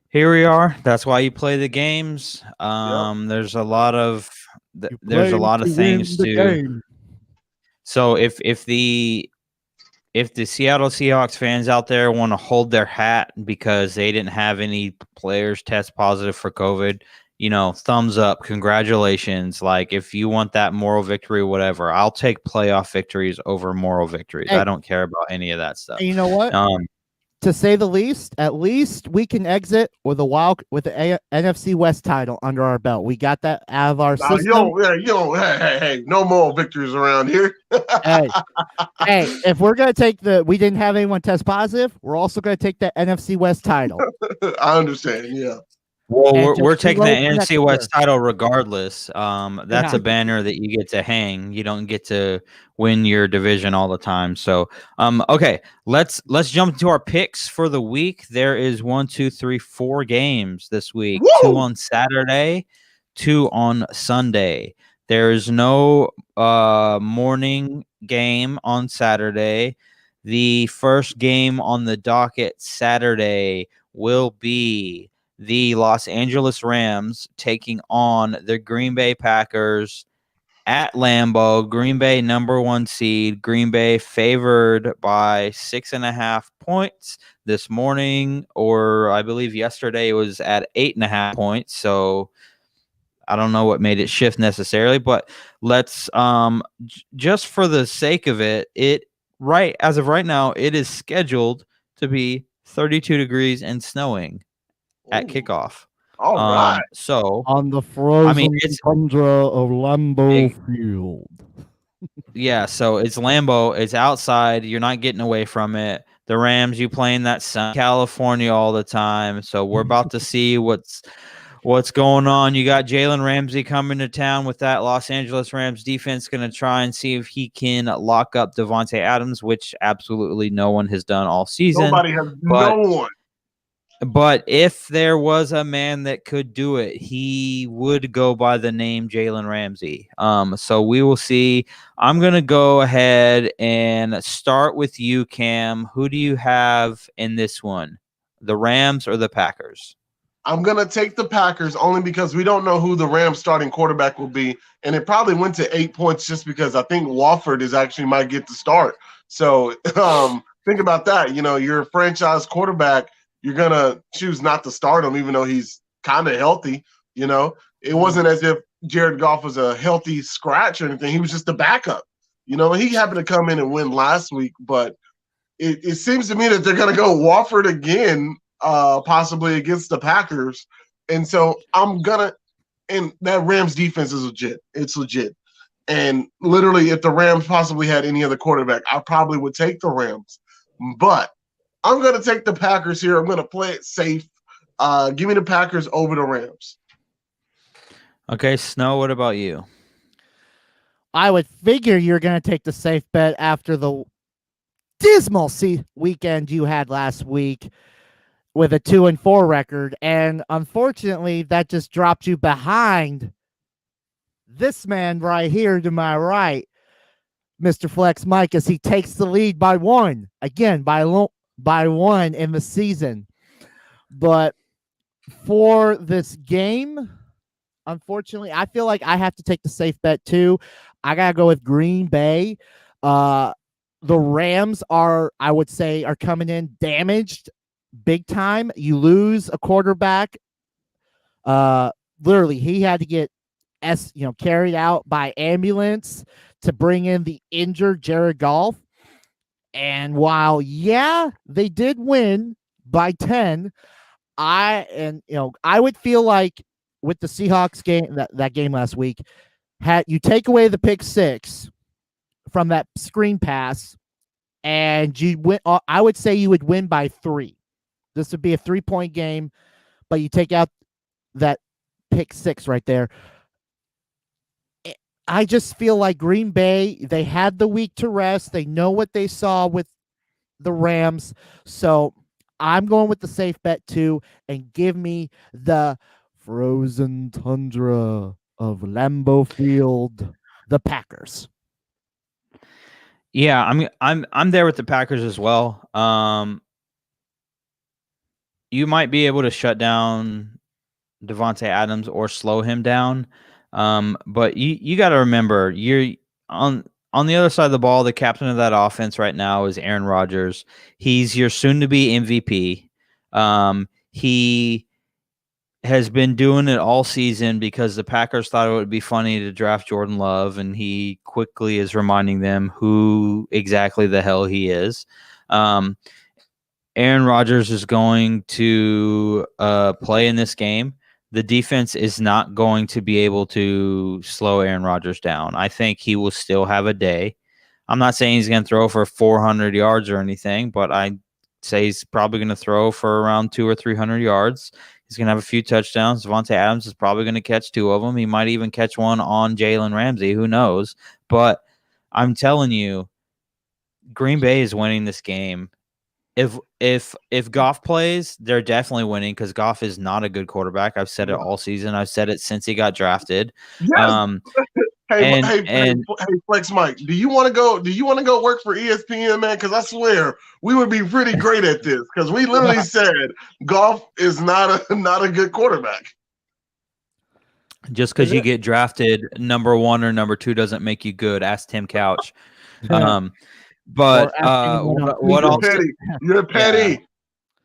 here we are. That's why you play the games. There's a lot of things to. So if the if the Seattle Seahawks fans out there want to hold their hat because they didn't have any players test positive for COVID, thumbs up, congratulations. Like, if you want that moral victory, whatever, I'll take playoff victories over moral victories.
Hey.
I don't care about any of that stuff.
And you know what? To say the least, at least we can exit with the NFC West title under our belt. We got that out of our system.
Hey, no moral victories around here.
hey, if we're gonna take we didn't have anyone test positive, we're also gonna take the NFC West title.
I understand, yeah.
Well, we're taking the NFC West title regardless. That's a banner that you get to hang. You don't get to win your division all the time. So, okay, let's jump into our picks for the week. There is 4 games this week. Woo! 2 on Saturday, 2 on Sunday. There is no morning game on Saturday. The first game on the docket Saturday will be the Los Angeles Rams taking on the Green Bay Packers at Lambeau. Green Bay, number 1 seed. Green Bay favored by 6.5 points this morning, or I believe yesterday it was at 8.5 points. So I don't know what made it shift necessarily, but let's just for the sake of it, as of right now, it is scheduled to be 32 degrees and snowing at kickoff.
All right.
So
on the frozen tundra of Lambeau Field.
Yeah, so it's Lambeau. It's outside. You're not getting away from it. The Rams, you playing that sun, California all the time. So we're about to see what's going on. You got Jalen Ramsey coming to town with that Los Angeles Rams defense, going to try and see if he can lock up Davante Adams, which absolutely no one has done all season.
No one.
But if there was a man that could do it, he would go by the name Jalen Ramsey. So we will see. I'm going to go ahead and start with you, Cam. Who do you have in this one? The Rams or the Packers?
I'm going to take the Packers only because we don't know who the Rams starting quarterback will be. And it probably went to 8 points just because I think Wofford might get the start. So think about that. You're a franchise quarterback. You're going to choose not to start him, even though he's kind of healthy. It wasn't as if Jared Goff was a healthy scratch or anything. He was just a backup. He happened to come in and win last week, but it seems to me that they're going to go Wofford again, possibly against the Packers. And so and that Rams defense is legit. It's legit. And literally, if the Rams possibly had any other quarterback, I probably would take the Rams. But I'm going to take the Packers here. I'm going to play it safe. Give me the Packers over the Rams.
Okay, Snow, what about you?
I would figure you're going to take the safe bet after the dismal weekend you had last week with a 2-4 record. And unfortunately, that just dropped you behind this man right here to my right, Mr. Flex Mike, as he takes the lead by 1. Again, by 1 in the season. But for this game, unfortunately, I feel like I have to take the safe bet too. I got to go with Green Bay. The Rams are coming in damaged big time. You lose a quarterback. Literally, he had to get carried out by ambulance to bring in the injured Jared Goff. And while, they did win by 10, I would feel like with the Seahawks game, that game last week, had you take away the pick 6 from that screen pass, and you win, I would say you would win by 3. This would be a 3-point game, but you take out that pick 6 right there. I just feel like Green Bay, they had the week to rest. They know what they saw with the Rams. So I'm going with the safe bet too, and give me the frozen tundra of Lambeau Field, the Packers.
Yeah, I'm there with the Packers as well. You might be able to shut down Davante Adams or slow him down. But you got to remember, you're on on the other side of the ball, the captain of that offense right now is Aaron Rodgers. He's your soon-to-be MVP. He has been doing it all season because the Packers thought it would be funny to draft Jordan Love, and he quickly is reminding them who exactly the hell he is. Aaron Rodgers is going to play in this game. The defense is not going to be able to slow Aaron Rodgers down. I think he will still have a day. I'm not saying he's going to throw for 400 yards or anything, but I say he's probably going to throw for around 200 or 300 yards. He's going to have a few touchdowns. Devontae Adams is probably going to catch 2 of them. He might even catch one on Jalen Ramsey. Who knows? But I'm telling you, Green Bay is winning this game. If Goff plays, they're definitely winning because Goff is not a good quarterback. I've said it all season. I've said it since he got drafted.
Yes. Hey, Flex Mike, do you want to go? Do you want to go work for ESPN, man? Because I swear we would be pretty great at this. Because we literally said Goff is not a good quarterback.
Just because you get drafted number 1 or number 2 doesn't make you good. Ask Tim Couch. But what
You're petty. You're petty.
Yeah.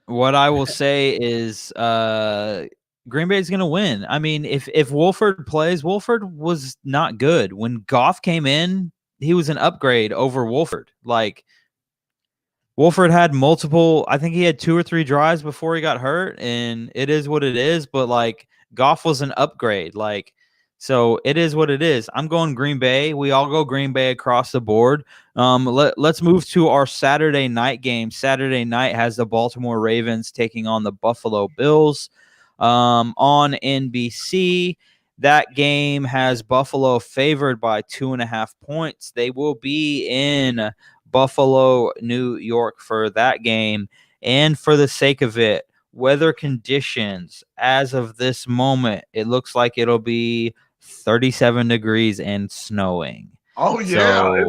What I will say is Green Bay is going to win. I mean, if Wolford plays, Wolford was not good. When Goff came in, he was an upgrade over Wolford. Like, Wolford had multiple, I think he had 2 or 3 drives before he got hurt, and it is what it is. But, like, Goff was an upgrade. Like, so it is what it is. I'm going Green Bay. We all go Green Bay across the board. Let's move to our Saturday night game. Saturday night has the Baltimore Ravens taking on the Buffalo Bills on NBC. That game has Buffalo favored by 2.5 points. They will be in Buffalo, New York for that game. And for the sake of it, weather conditions as of this moment, it looks like it'll be 37 degrees and snowing.
Oh, yeah.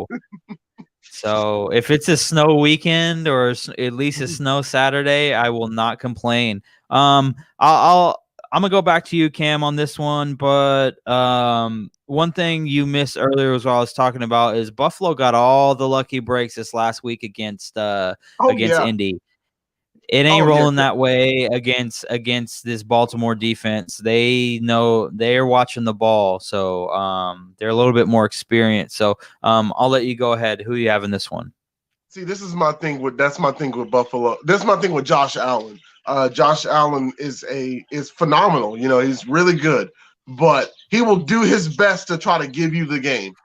So if it's a snow weekend or at least a snow Saturday, I will not complain. I'm gonna go back to you, Cam, on this one. But one thing you missed earlier was what I was talking about is Buffalo got all the lucky breaks this last week against Indy. It ain't rolling that way against this Baltimore defense. They know they're watching the ball, so they're a little bit more experienced. So I'll let you go ahead. Who you have in this one?
See, that's my thing with Buffalo. That's my thing with Josh Allen. Josh Allen is phenomenal. You know, he's really good, but he will do his best to try to give you the game.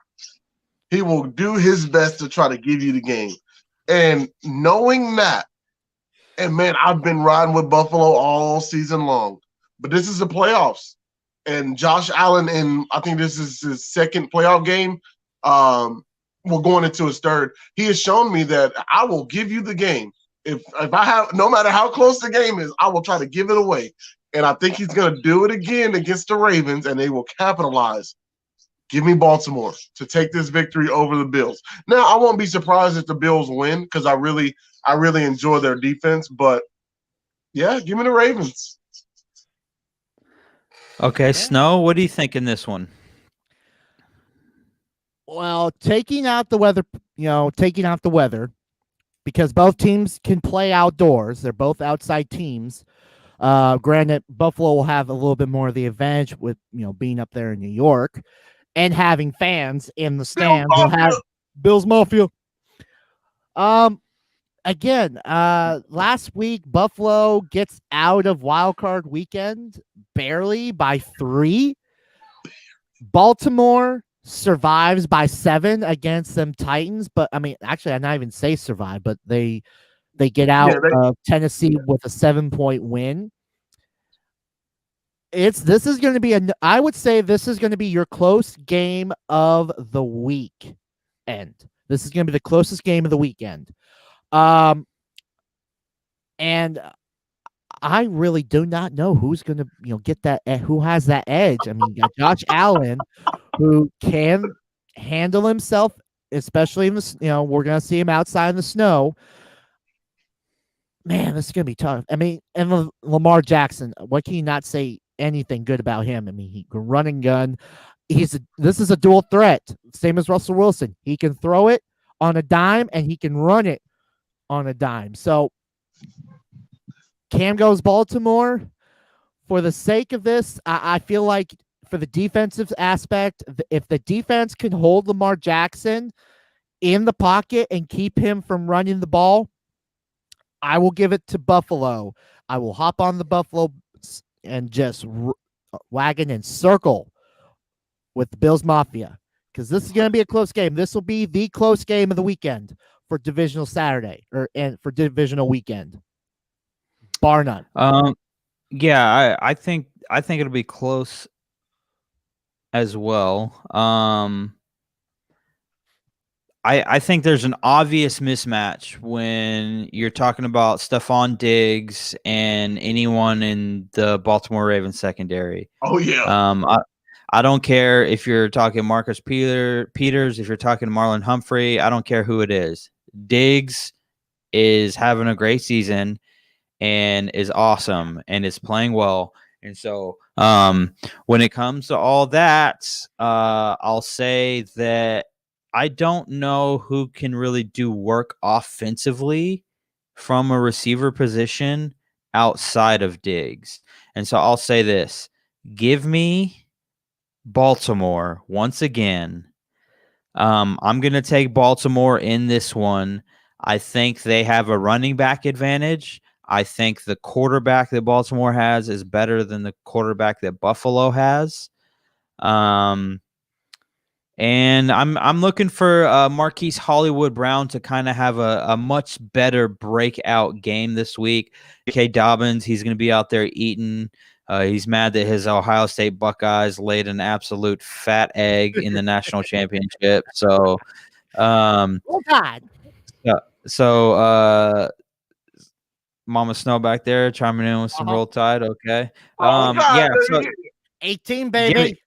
He will do his best to try to give you the game. And knowing that, and man, I've been riding with Buffalo all season long, but this is the playoffs, and Josh Allen, and I think this is his second playoff game. We're going into his third. He has shown me that I will give you the game. If I have, no matter how close the game is, I will try to give it away. And I think he's going to do it again against the Ravens, and they will capitalize. Give me Baltimore to take this victory over the Bills. Now, I won't be surprised if the Bills win because I really enjoy their defense. But, yeah, give me the Ravens.
Okay, Snow, what do you think in this one?
Well, taking out the weather, because both teams can play outdoors. They're both outside teams. Granted, Buffalo will have a little bit more of the advantage with, being up there in New York and having fans in the stands. They'll have Bills Mafia. Again, last week, Buffalo gets out of WildCard weekend barely by 3. Baltimore survives by 7 against them Titans, but I mean, actually, I not even say survive, but they get out of Tennessee with a 7-point win. This is going to be I would say this is going to be your close game of the weekend. This is going to be the closest game of the weekend. And I really do not know who's going to, get that, who has that edge. I mean, you got Josh Allen, who can handle himself, especially in the, we're going to see him outside in the snow. Man, this is going to be tough. I mean, and Lamar Jackson, what can you not say anything good about him? I mean, he can run and gun. this is a dual threat, same as Russell Wilson. He can throw it on a dime and he can run it on a dime. So Cam goes Baltimore. For the sake of this, I feel like for the defensive aspect, if the defense can hold Lamar Jackson in the pocket and keep him from running the ball, I will give it to Buffalo. I will hop on the Buffalo and just wagon and circle with the Bills Mafia, because this is going to be a close game. This will be the close game of the weekend for Divisional Saturday and for Divisional weekend, bar none.
Yeah, I think it'll be close as well. I think there's an obvious mismatch when you're talking about Stephon Diggs and anyone in the Baltimore Ravens secondary.
Oh yeah.
I don't care if you're talking Marcus Peters, if you're talking Marlon Humphrey. I don't care who it is. Diggs is having a great season and is awesome and is playing well. And so when it comes to all that, I'll say that I don't know who can really do work offensively from a receiver position outside of Diggs. And so I'll say this. Give me Baltimore once again. I'm going to take Baltimore in this one. I think they have a running back advantage. I think the quarterback that Baltimore has is better than the quarterback that Buffalo has. And I'm looking for Marquise Hollywood Brown to kind of have a much better breakout game this week. K. Dobbins, he's going to be out there eating. He's mad that his Ohio State Buckeyes laid an absolute fat egg in the national championship. So,
Oh God.
So Mama Snow back there chiming in with some Roll Tide. Okay. Yeah. So
18, baby.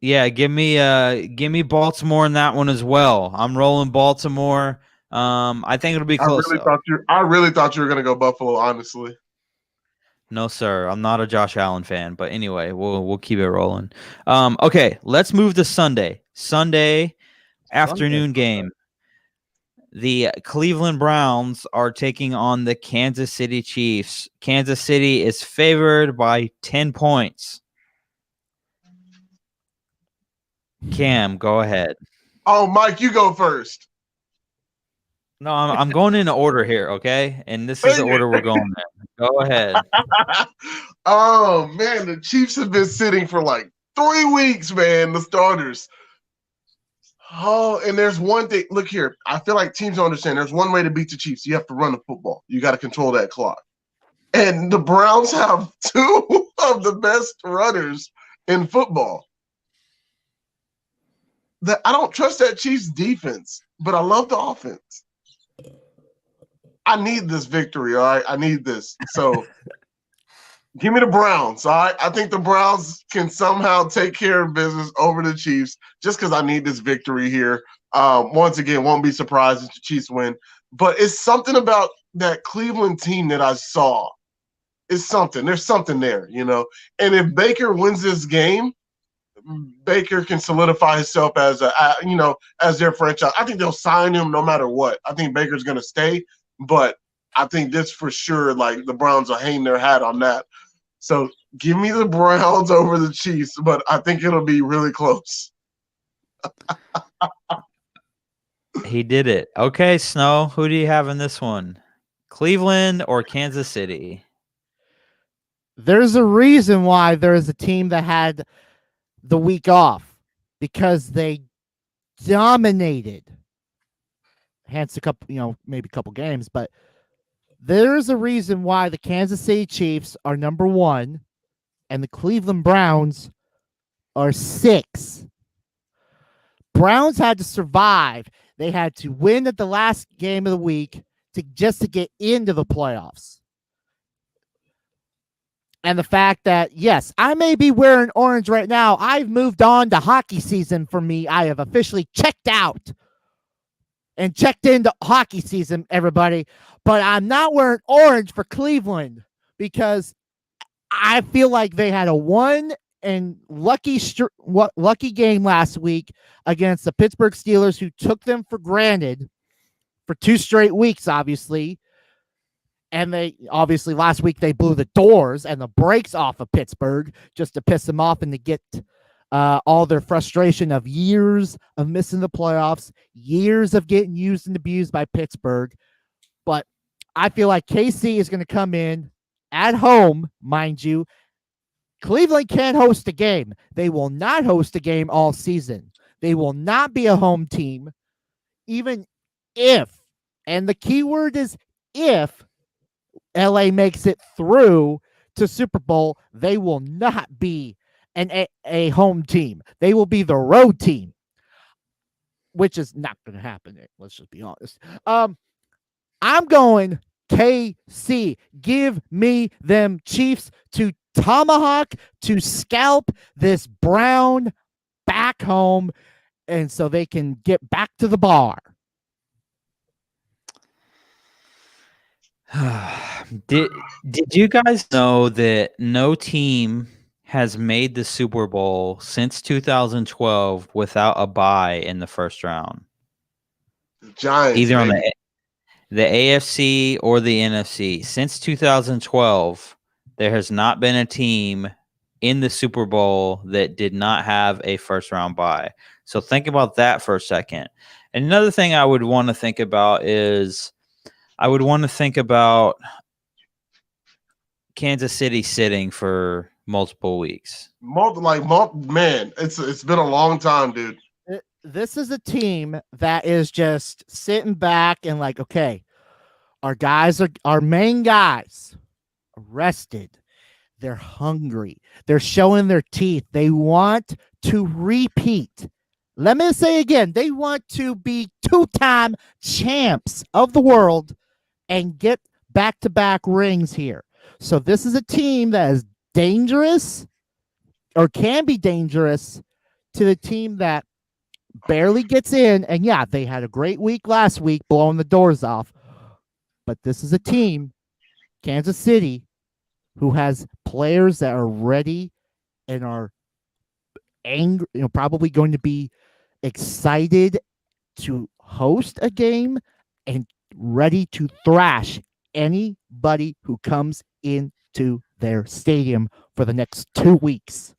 give me Baltimore in that one as well. I'm rolling Baltimore. I think it'll be close.
I really thought you were gonna go Buffalo, honestly.
No, sir. I'm not a Josh Allen fan, but anyway, we'll keep it rolling. Okay, let's move to Sunday. Sunday afternoon game. The Cleveland Browns are taking on the Kansas City Chiefs. Kansas City is favored by 10 points. Cam, go ahead.
Oh, Mike, you go first.
No, I'm going in order here, okay? And this is the order we're going in. Go ahead.
Oh, man, the Chiefs have been sitting for like 3 weeks, man, the starters. Oh, and there's one thing. Look here. I feel like teams don't understand. There's one way to beat the Chiefs. You have to run the football. You got to control that clock. And the Browns have 2 of the best runners in football. I don't trust that Chiefs defense, but I love the offense. I need this victory, all right? I need this. So give me the Browns, all right? I think the Browns can somehow take care of business over the Chiefs just because I need this victory here. Once again, won't be surprised if the Chiefs win. But it's something about that Cleveland team that I saw. It's something. There's something there, you know? And if Baker wins this game, Baker can solidify himself as as their franchise. I think they'll sign him no matter what. I think Baker's going to stay, but I think this for sure, like the Browns will hang their hat on that. So give me the Browns over the Chiefs, but I think it'll be really close.
He did it. Okay, Snow, who do you have in this one? Cleveland or Kansas City?
There's a reason why there is a team that had the week off, because they dominated. Hence a couple, maybe a couple games, but there's a reason why the Kansas City Chiefs are number 1 and the Cleveland Browns are 6. Browns had to survive. They had to win at the last game of the week to get into the playoffs. And the fact that, yes, I may be wearing orange right now. I've moved on to hockey season for me. I have officially checked out and checked into hockey season, everybody. But I'm not wearing orange for Cleveland because I feel like they had a 1 and lucky game last week against the Pittsburgh Steelers, who took them for granted for 2 straight weeks, obviously. And they obviously last week they blew the doors and the brakes off of Pittsburgh just to piss them off and to get all their frustration of years of missing the playoffs, years of getting used and abused by Pittsburgh. But I feel like KC is going to come in at home, mind you. Cleveland can't host a game. They will not host a game all season. They will not be a home team, even if, and the key word is if, LA makes it through to Super Bowl. They will not be a home team. They will be the road team, which is not going to happen. Let's just be honest. I'm going KC. Give me them Chiefs to tomahawk, to scalp this Brown back home, and so they can get back to the bar.
Did you guys know that no team has made the Super Bowl since 2012 without a bye in the first round?
The Giants,
either on
baby.
the AFC or the NFC. Since 2012, there has not been a team in the Super Bowl that did not have a first round bye. So think about that for a second. And another thing I would want to think about is I would want to think about Kansas City sitting for multiple weeks.
Man, it's been a long time, dude.
This is a team that is just sitting back and like, okay, our main guys are rested. They're hungry. They're showing their teeth. They want to repeat. Let me say again, they want to be 2-time champs of the world and get back-to-back rings here. So this is a team that is dangerous or can be dangerous to the team that barely gets in. And yeah, they had a great week last week, blowing the doors off. But this is a team, Kansas City, who has players that are ready and are angry, probably going to be excited to host a game and ready to thrash anybody who comes into their stadium for the next 2 weeks.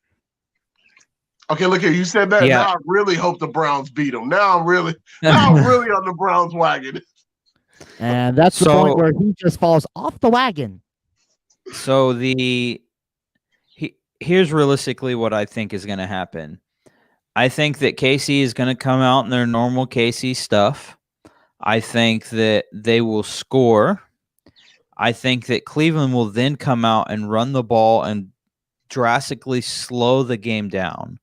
Okay, look here. You said that.
Yeah.
Now I really hope the Browns beat them. Now I'm really on the Browns wagon.
And that's the point where he just falls off the wagon.
So here's realistically what I think is going to happen. I think that KC is going to come out in their normal KC stuff. I think that they will score. I think that Cleveland will then come out and run the ball and drastically slow the game down.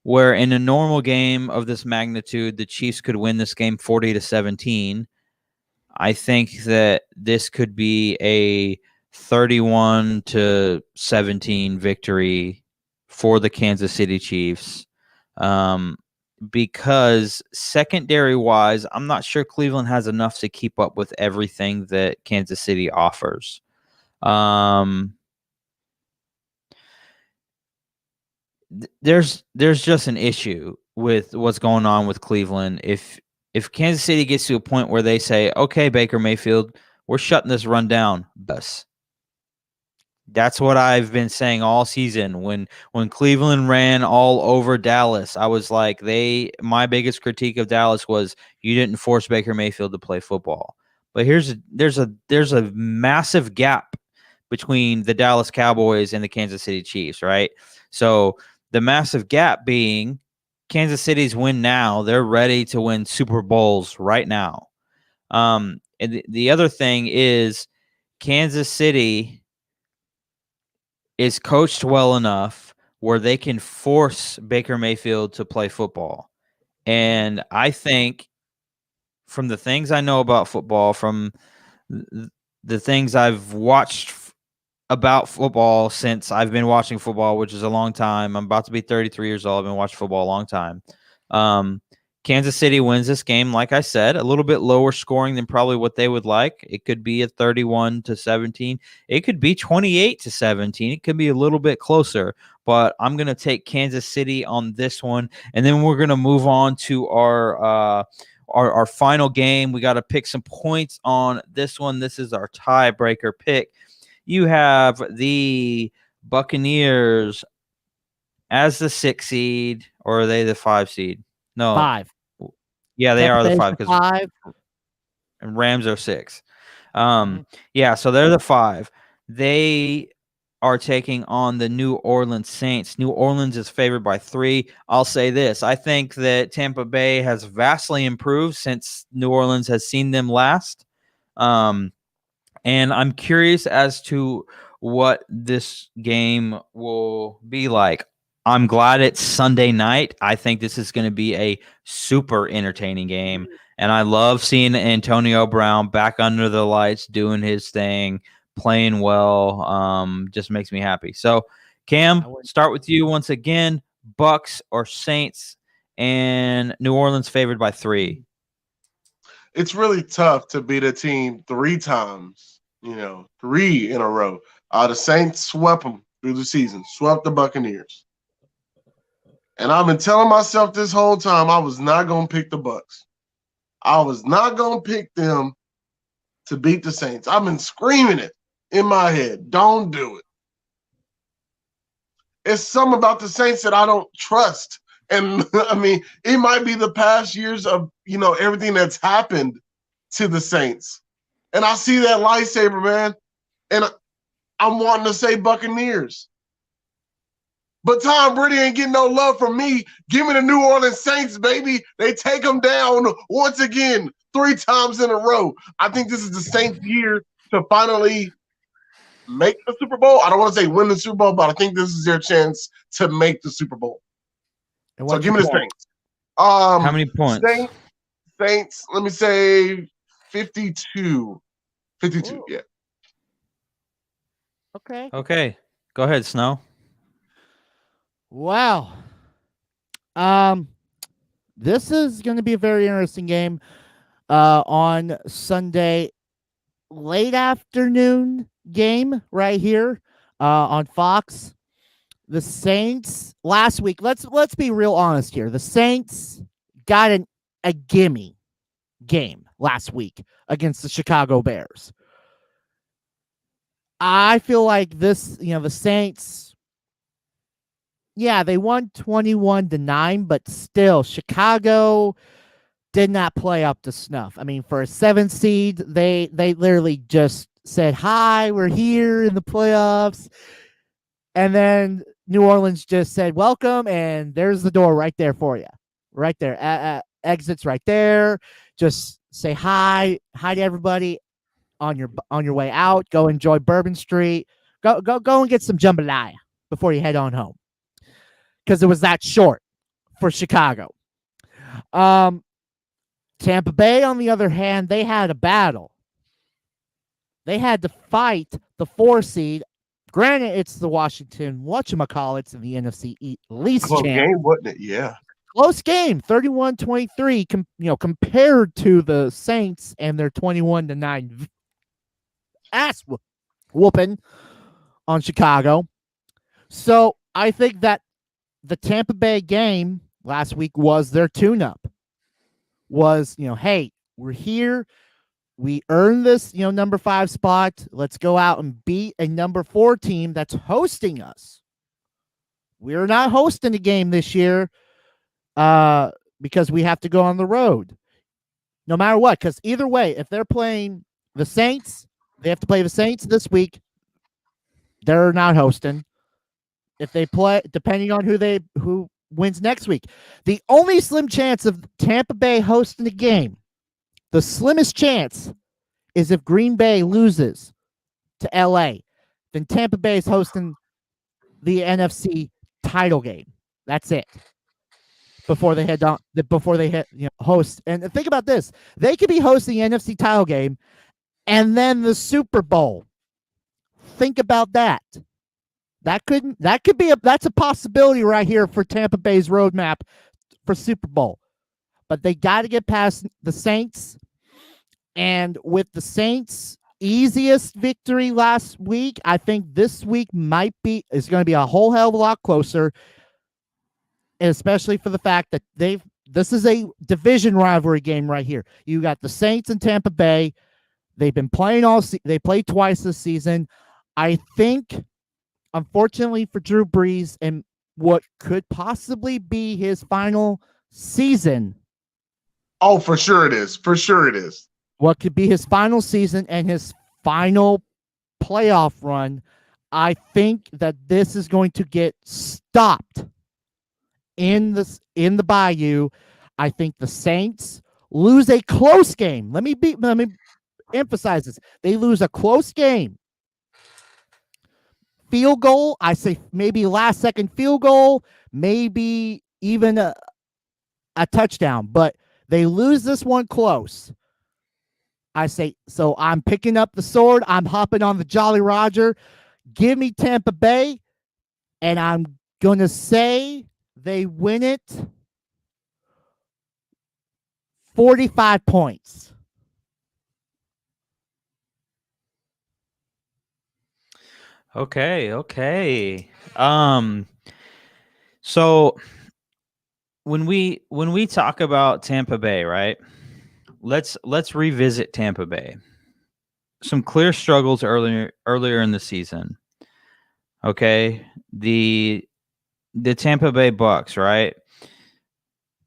Where in a normal game of this magnitude, the Chiefs could win this game 40-17. I think that this could be a 31-17 victory for the Kansas City Chiefs. Because secondary-wise, I'm not sure Cleveland has enough to keep up with everything that Kansas City offers. There's just an issue with what's going on with Cleveland. If Kansas City gets to a point where they say, okay, Baker Mayfield, we're shutting this run down, bus. That's what I've been saying all season. When Cleveland ran all over Dallas, I was like, my biggest critique of Dallas was you didn't force Baker Mayfield to play football. But there's a massive gap between the Dallas Cowboys and the Kansas City Chiefs, right? So the massive gap being Kansas City's win now. They're ready to win Super Bowls right now. And the other thing is Kansas City is coached well enough where they can force Baker Mayfield to play football. And I think from the things I know about football, from the things I've watched about football since I've been watching football, which is a long time. I'm about to be 33 years old. I've been watching football a long time. Kansas City wins this game, like I said, a little bit lower scoring than probably what they would like. It could be a 31-17. It could be 28-17. It could be a little bit closer. but I'm going to take Kansas City on this one. And then we're going to move on to our final game. We got to pick some points on this one. This is our tiebreaker pick. You have the Buccaneers as the 6 seed, or are they the 5 seed? No.
5.
Yeah, they
Tampa
are the
Bay's
5 because
5.
and Rams are 6. Yeah, so they're the 5. They are taking on the New Orleans Saints. New Orleans is favored by 3. I'll say this. I think that Tampa Bay has vastly improved since New Orleans has seen them last. And I'm curious as to what this game will be like. I'm glad it's Sunday night. I think this is going to be a super entertaining game. And I love seeing Antonio Brown back under the lights doing his thing, playing well. Just makes me happy. So, Cam, start with you once again. Bucks or Saints, and New Orleans favored by 3.
It's really tough to beat a team 3 times, 3 in a row. The Saints swept them through the season, swept the Buccaneers. And I've been telling myself this whole time I was not going to pick the Bucks. I was not going to pick them to beat the Saints. I've been screaming it in my head. Don't do it. It's something about the Saints that I don't trust. And, I mean, it might be the past years of, everything that's happened to the Saints. And I see that lightsaber, man, and I'm wanting to say Buccaneers. But Tom Brady ain't getting no love from me. Give me the New Orleans Saints, baby. They take them down once again, 3 times in a row. I think this is the Saints' year to finally make the Super Bowl. I don't want to say win the Super Bowl, but I think this is their chance to make the Super Bowl. So give me the Saints.
How many points?
Saints, let me say 52. 52,
Ooh.
yeah.
Okay. Go ahead, Snow.
Wow. This is going to be a very interesting game on Sunday, late afternoon game right here on Fox. The Saints last week, let's be real honest here. The Saints got a gimme game last week against the Chicago Bears. I feel like this, the Saints, yeah, they won 21-9, but still, Chicago did not play up to snuff. I mean, for a 7 seed, they literally just said, "Hi, we're here in the playoffs," and then New Orleans just said, "Welcome," and there's the door right there for you, right there. Exits right there. Just say hi to everybody on your way out. Go enjoy Bourbon Street. Go and get some jambalaya before you head on home, because it was that short for Chicago. Tampa Bay, on the other hand, they had a battle. They had to fight the 4 seed. Granted, it's the Washington whatchamacallits in the NFC least
Close
champ.
game, wasn't it? Yeah.
Close game, 31-23, compared to the Saints and their 21-9 ass whooping on Chicago. So I think that the Tampa Bay game last week was their tune-up. Was, hey, we're here. We earned this, number 5 spot. Let's go out and beat a number 4 team that's hosting us. We're not hosting a game this year because we have to go on the road. No matter what, because either way, if they're playing the Saints, they have to play the Saints this week. They're not hosting. If they play, depending on who wins next week, the only slim chance of Tampa Bay hosting a game, the slimmest chance, is if Green Bay loses to LA. Then Tampa Bay is hosting the NFC title game. That's it. Before they head on, host. And think about this: they could be hosting the NFC title game, and then the Super Bowl. Think about that. That's a possibility right here for Tampa Bay's roadmap for Super Bowl. But they got to get past the Saints, and with the Saints easiest victory last week. I think this week is going to be a whole hell of a lot closer, especially for the fact that this is a division rivalry game right here. You got the Saints and Tampa Bay. They've been playing they played twice this season. I think, unfortunately for Drew Brees and what could possibly be his final season.
Oh, for sure it is. For sure it is.
What could be his final season and his final playoff run. I think that this is going to get stopped in the Bayou. I think the Saints lose a close game. Let me emphasize this. They lose a close game. Field goal, I say maybe last second field goal, maybe even a touchdown, but they lose this one close. I say, so I'm picking up the sword. I'm hopping on the Jolly Roger. Give me Tampa Bay, and I'm going to say they win it 45 points.
Okay. So when we talk about Tampa Bay, right? Let's revisit Tampa Bay. Some clear struggles earlier in the season. Okay, the Tampa Bay Bucks, right?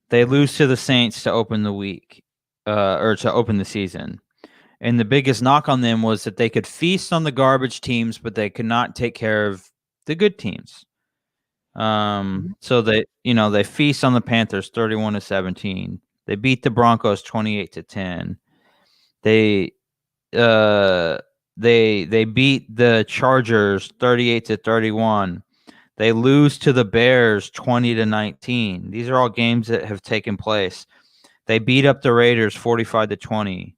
They lose to the Saints to open the week, or to open the season. And the biggest knock on them was that they could feast on the garbage teams, but they could not take care of the good teams. So they feast on the Panthers 31-17. They beat the Broncos 28-10. They beat the Chargers 38-31. They lose to the Bears 20-19. These are all games that have taken place. They beat up the Raiders 45-20.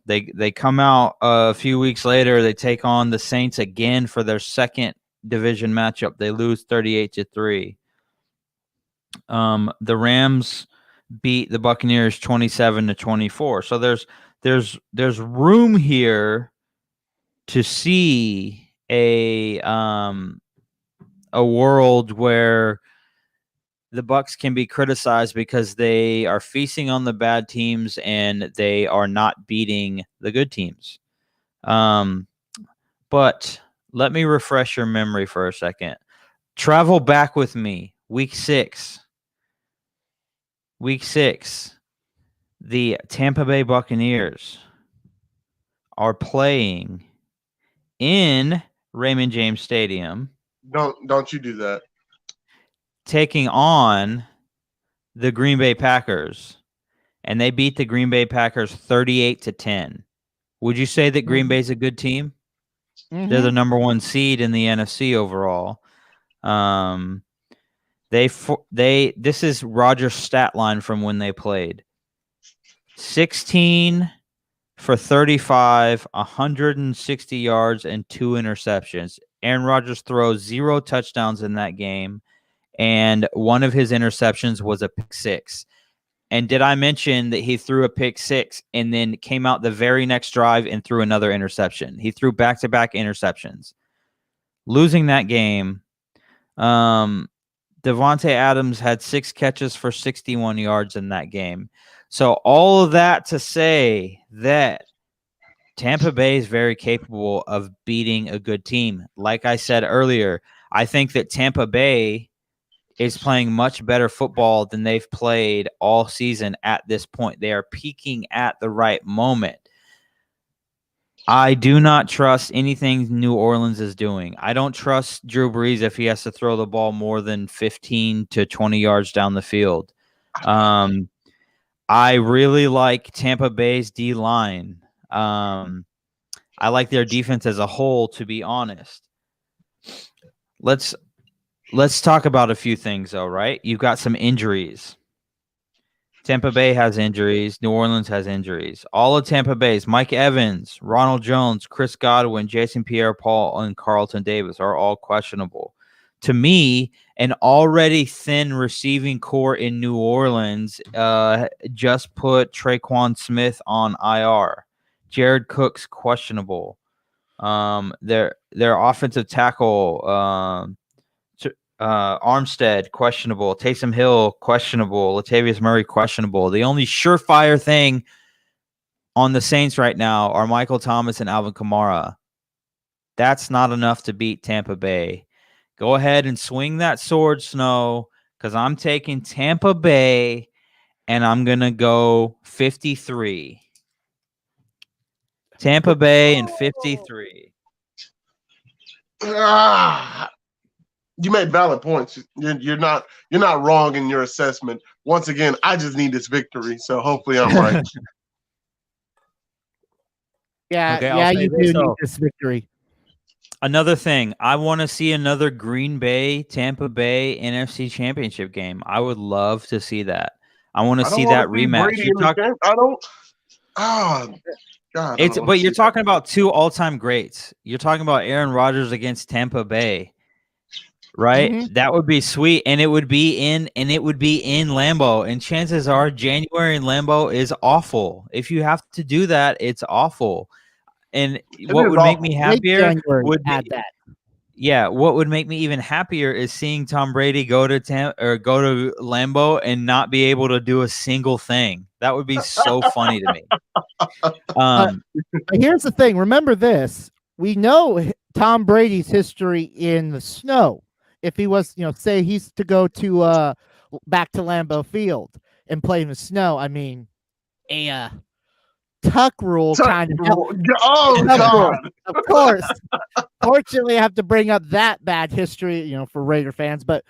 They come out a few weeks later. They take on the Saints again for their second division matchup. They lose 38-3. The Rams beat the Buccaneers 27-24. So there's room here to see a world where the Bucs can be criticized because they are feasting on the bad teams and they are not beating the good teams. But let me refresh your memory for a second. Travel back with me. Week 6. The Tampa Bay Buccaneers are playing in Raymond James Stadium.
Don't you do that.
Taking on the Green Bay Packers, and they beat the Green Bay Packers 38-10. Would you say that Green Bay's a good team? Mm-hmm. They're the number 1 seed in the NFC overall. This is Rodgers' stat line from when they played. 16 for 35, 160 yards, and 2 interceptions. Aaron Rodgers throws 0 touchdowns in that game, and one of his interceptions was a pick 6. And did I mention that he threw a pick 6 and then came out the very next drive and threw another interception? He threw back-to-back interceptions. Losing that game, Devontae Adams had 6 catches for 61 yards in that game. So all of that to say that Tampa Bay is very capable of beating a good team. Like I said earlier, I think that Tampa Bay is playing much better football than they've played all season at this point. They are peaking at the right moment. I do not trust anything New Orleans is doing. I don't trust Drew Brees if he has to throw the ball more than 15 to 20 yards down the field. I really like Tampa Bay's D-line. I like their defense as a whole, to be honest. Let's talk about a few things, though, right? You've got some injuries. Tampa Bay has injuries. New Orleans has injuries. All of Tampa Bay's Mike Evans, Ronald Jones, Chris Godwin, Jason Pierre-Paul, and Carlton Davis are all questionable. To me, an already thin receiving core in New Orleans just put Traquan Smith on IR. Jared Cook's questionable. Their offensive tackle, Armstead, questionable. Taysom Hill, questionable. Latavius Murray, questionable. The only surefire thing on the Saints right now are Michael Thomas and Alvin Kamara. That's not enough to beat Tampa Bay. Go ahead and swing that sword, Snow, because I'm taking Tampa Bay, and I'm going to go 53. Tampa Bay and 53.
You made valid points. You're not wrong in your assessment. Once again, I just need this victory, so hopefully I'm right.
Yeah, you do need this victory.
Another thing, I want to see another Green Bay, Tampa Bay NFC Championship game. I would love to see that. I want to see that rematch.
I don't. Oh, God.
But you're talking about two all-time greats. You're talking about Aaron Rodgers against Tampa Bay, right? Mm-hmm. That would be sweet, and it would be in Lambeau. And chances are, January in Lambeau is awful. If you have to do that, it's awful. And what would make me happier would be that. Yeah, what would make me even happier is seeing Tom Brady go to Lambeau and not be able to do a single thing. That would be so funny to me.
Here's the thing. Remember this. We know Tom Brady's history in the snow. If he was, say he's to go to back to Lambeau Field and play in the snow, I mean, a tuck rule kind of.
Oh, God.
Of course. Fortunately, I have to bring up that bad history, for Raider fans. But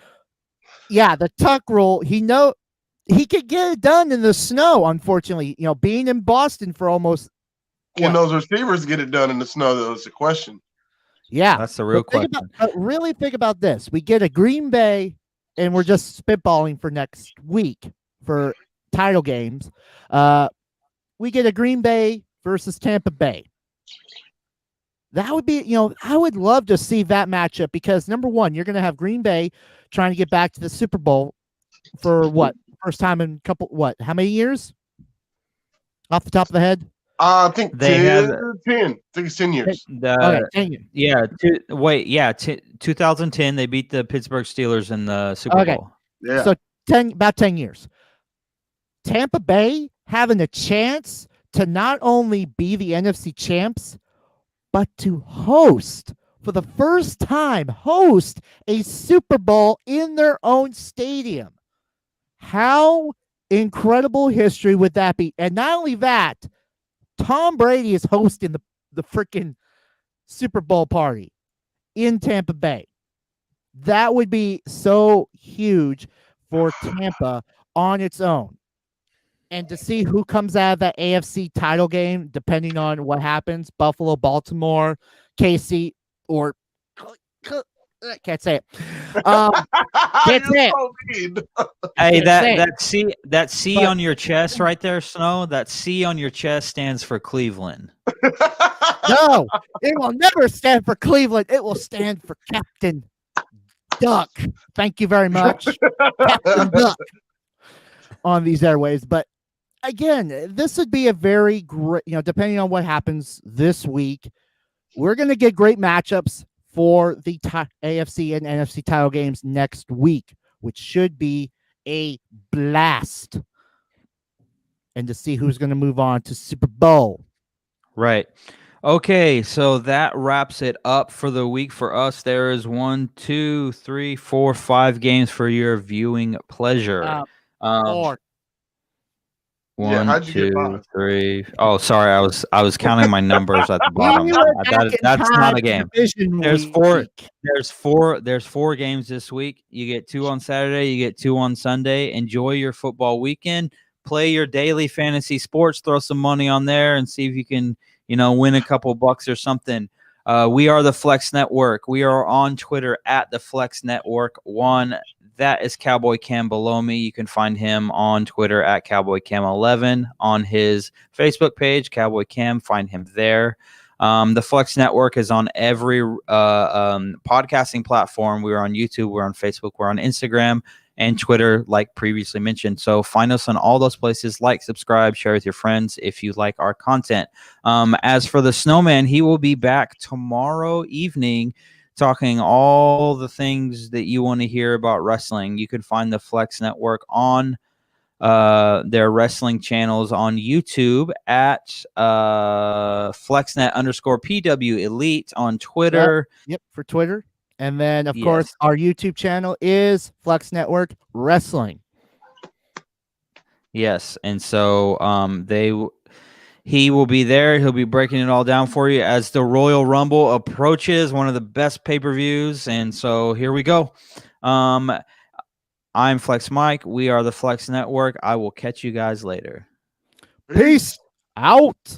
yeah, the tuck rule, he could get it done in the snow, unfortunately. Being in Boston for almost.
Can those receivers get it done in the snow? That's the question.
Yeah.
That's the real question.
Really think about this. We get a Green Bay, and we're just spitballing for next week for title games. We get a Green Bay versus Tampa Bay. That would be, I would love to see that matchup because, number one, you're going to have Green Bay trying to get back to the Super Bowl for what? First time in how many years? Off the top of the head?
I think
they
10. I think it's 10 years.
10 years.
Yeah, 2010, they beat the Pittsburgh Steelers in the Super Bowl.
Yeah.
So about 10 years. Tampa Bay having a chance to not only be the NFC champs, but to for the first time, host a Super Bowl in their own stadium. How incredible history would that be? And not only that, Tom Brady is hosting the freaking Super Bowl party in Tampa Bay. That would be so huge for Tampa on its own. And to see who comes out of that AFC title game, depending on what happens, Buffalo, Baltimore, KC, or can't say it. Can't say it.
Hey, that C on your chest right there, Snow. That C on your chest stands for Cleveland.
No, it will never stand for Cleveland. It will stand for Captain Duck. Thank you very much, Captain Duck, on these airways. But again, this would be a very great, depending on what happens this week, we're going to get great matchups for the AFC and NFC title games next week, which should be a blast. And to see who's going to move on to Super Bowl.
Right. Okay, so that wraps it up for the week for us. There is 1, 2, 3, 4, 5 games for your viewing pleasure.
4.
1, 2, 3. Oh, sorry, I was counting my numbers at the bottom. That's not a game. There's 4 games this week. You get 2 on Saturday, you get 2 on Sunday. Enjoy your football weekend. Play your daily fantasy sports. Throw some money on there and see if you can, win a couple bucks or something. We are the Flex Network. We are on Twitter at the Flex Network 1. That is Cowboy Cam below me. You can find him on Twitter at Cowboy Cam 11. On his Facebook page, Cowboy Cam, find him there. The Flex Network is on every podcasting platform. We're on YouTube. We're on Facebook. We're on Instagram. and Twitter, like previously mentioned. So find us on all those places. Like, subscribe, share with your friends if you like our content. As for the SnowMan, he will be back tomorrow evening talking all the things that you want to hear about wrestling. You can find the Flex Network on their wrestling channels on YouTube at FlexNet_PW Elite on Twitter.
Yep, for Twitter. And then, of course, our YouTube channel is Flex Network Wrestling.
Yes, and so he will be there. He'll be breaking it all down for you as the Royal Rumble approaches, one of the best pay-per-views. And so here we go. I'm Flex Mike. We are the Flex Network. I will catch you guys later.
Peace out.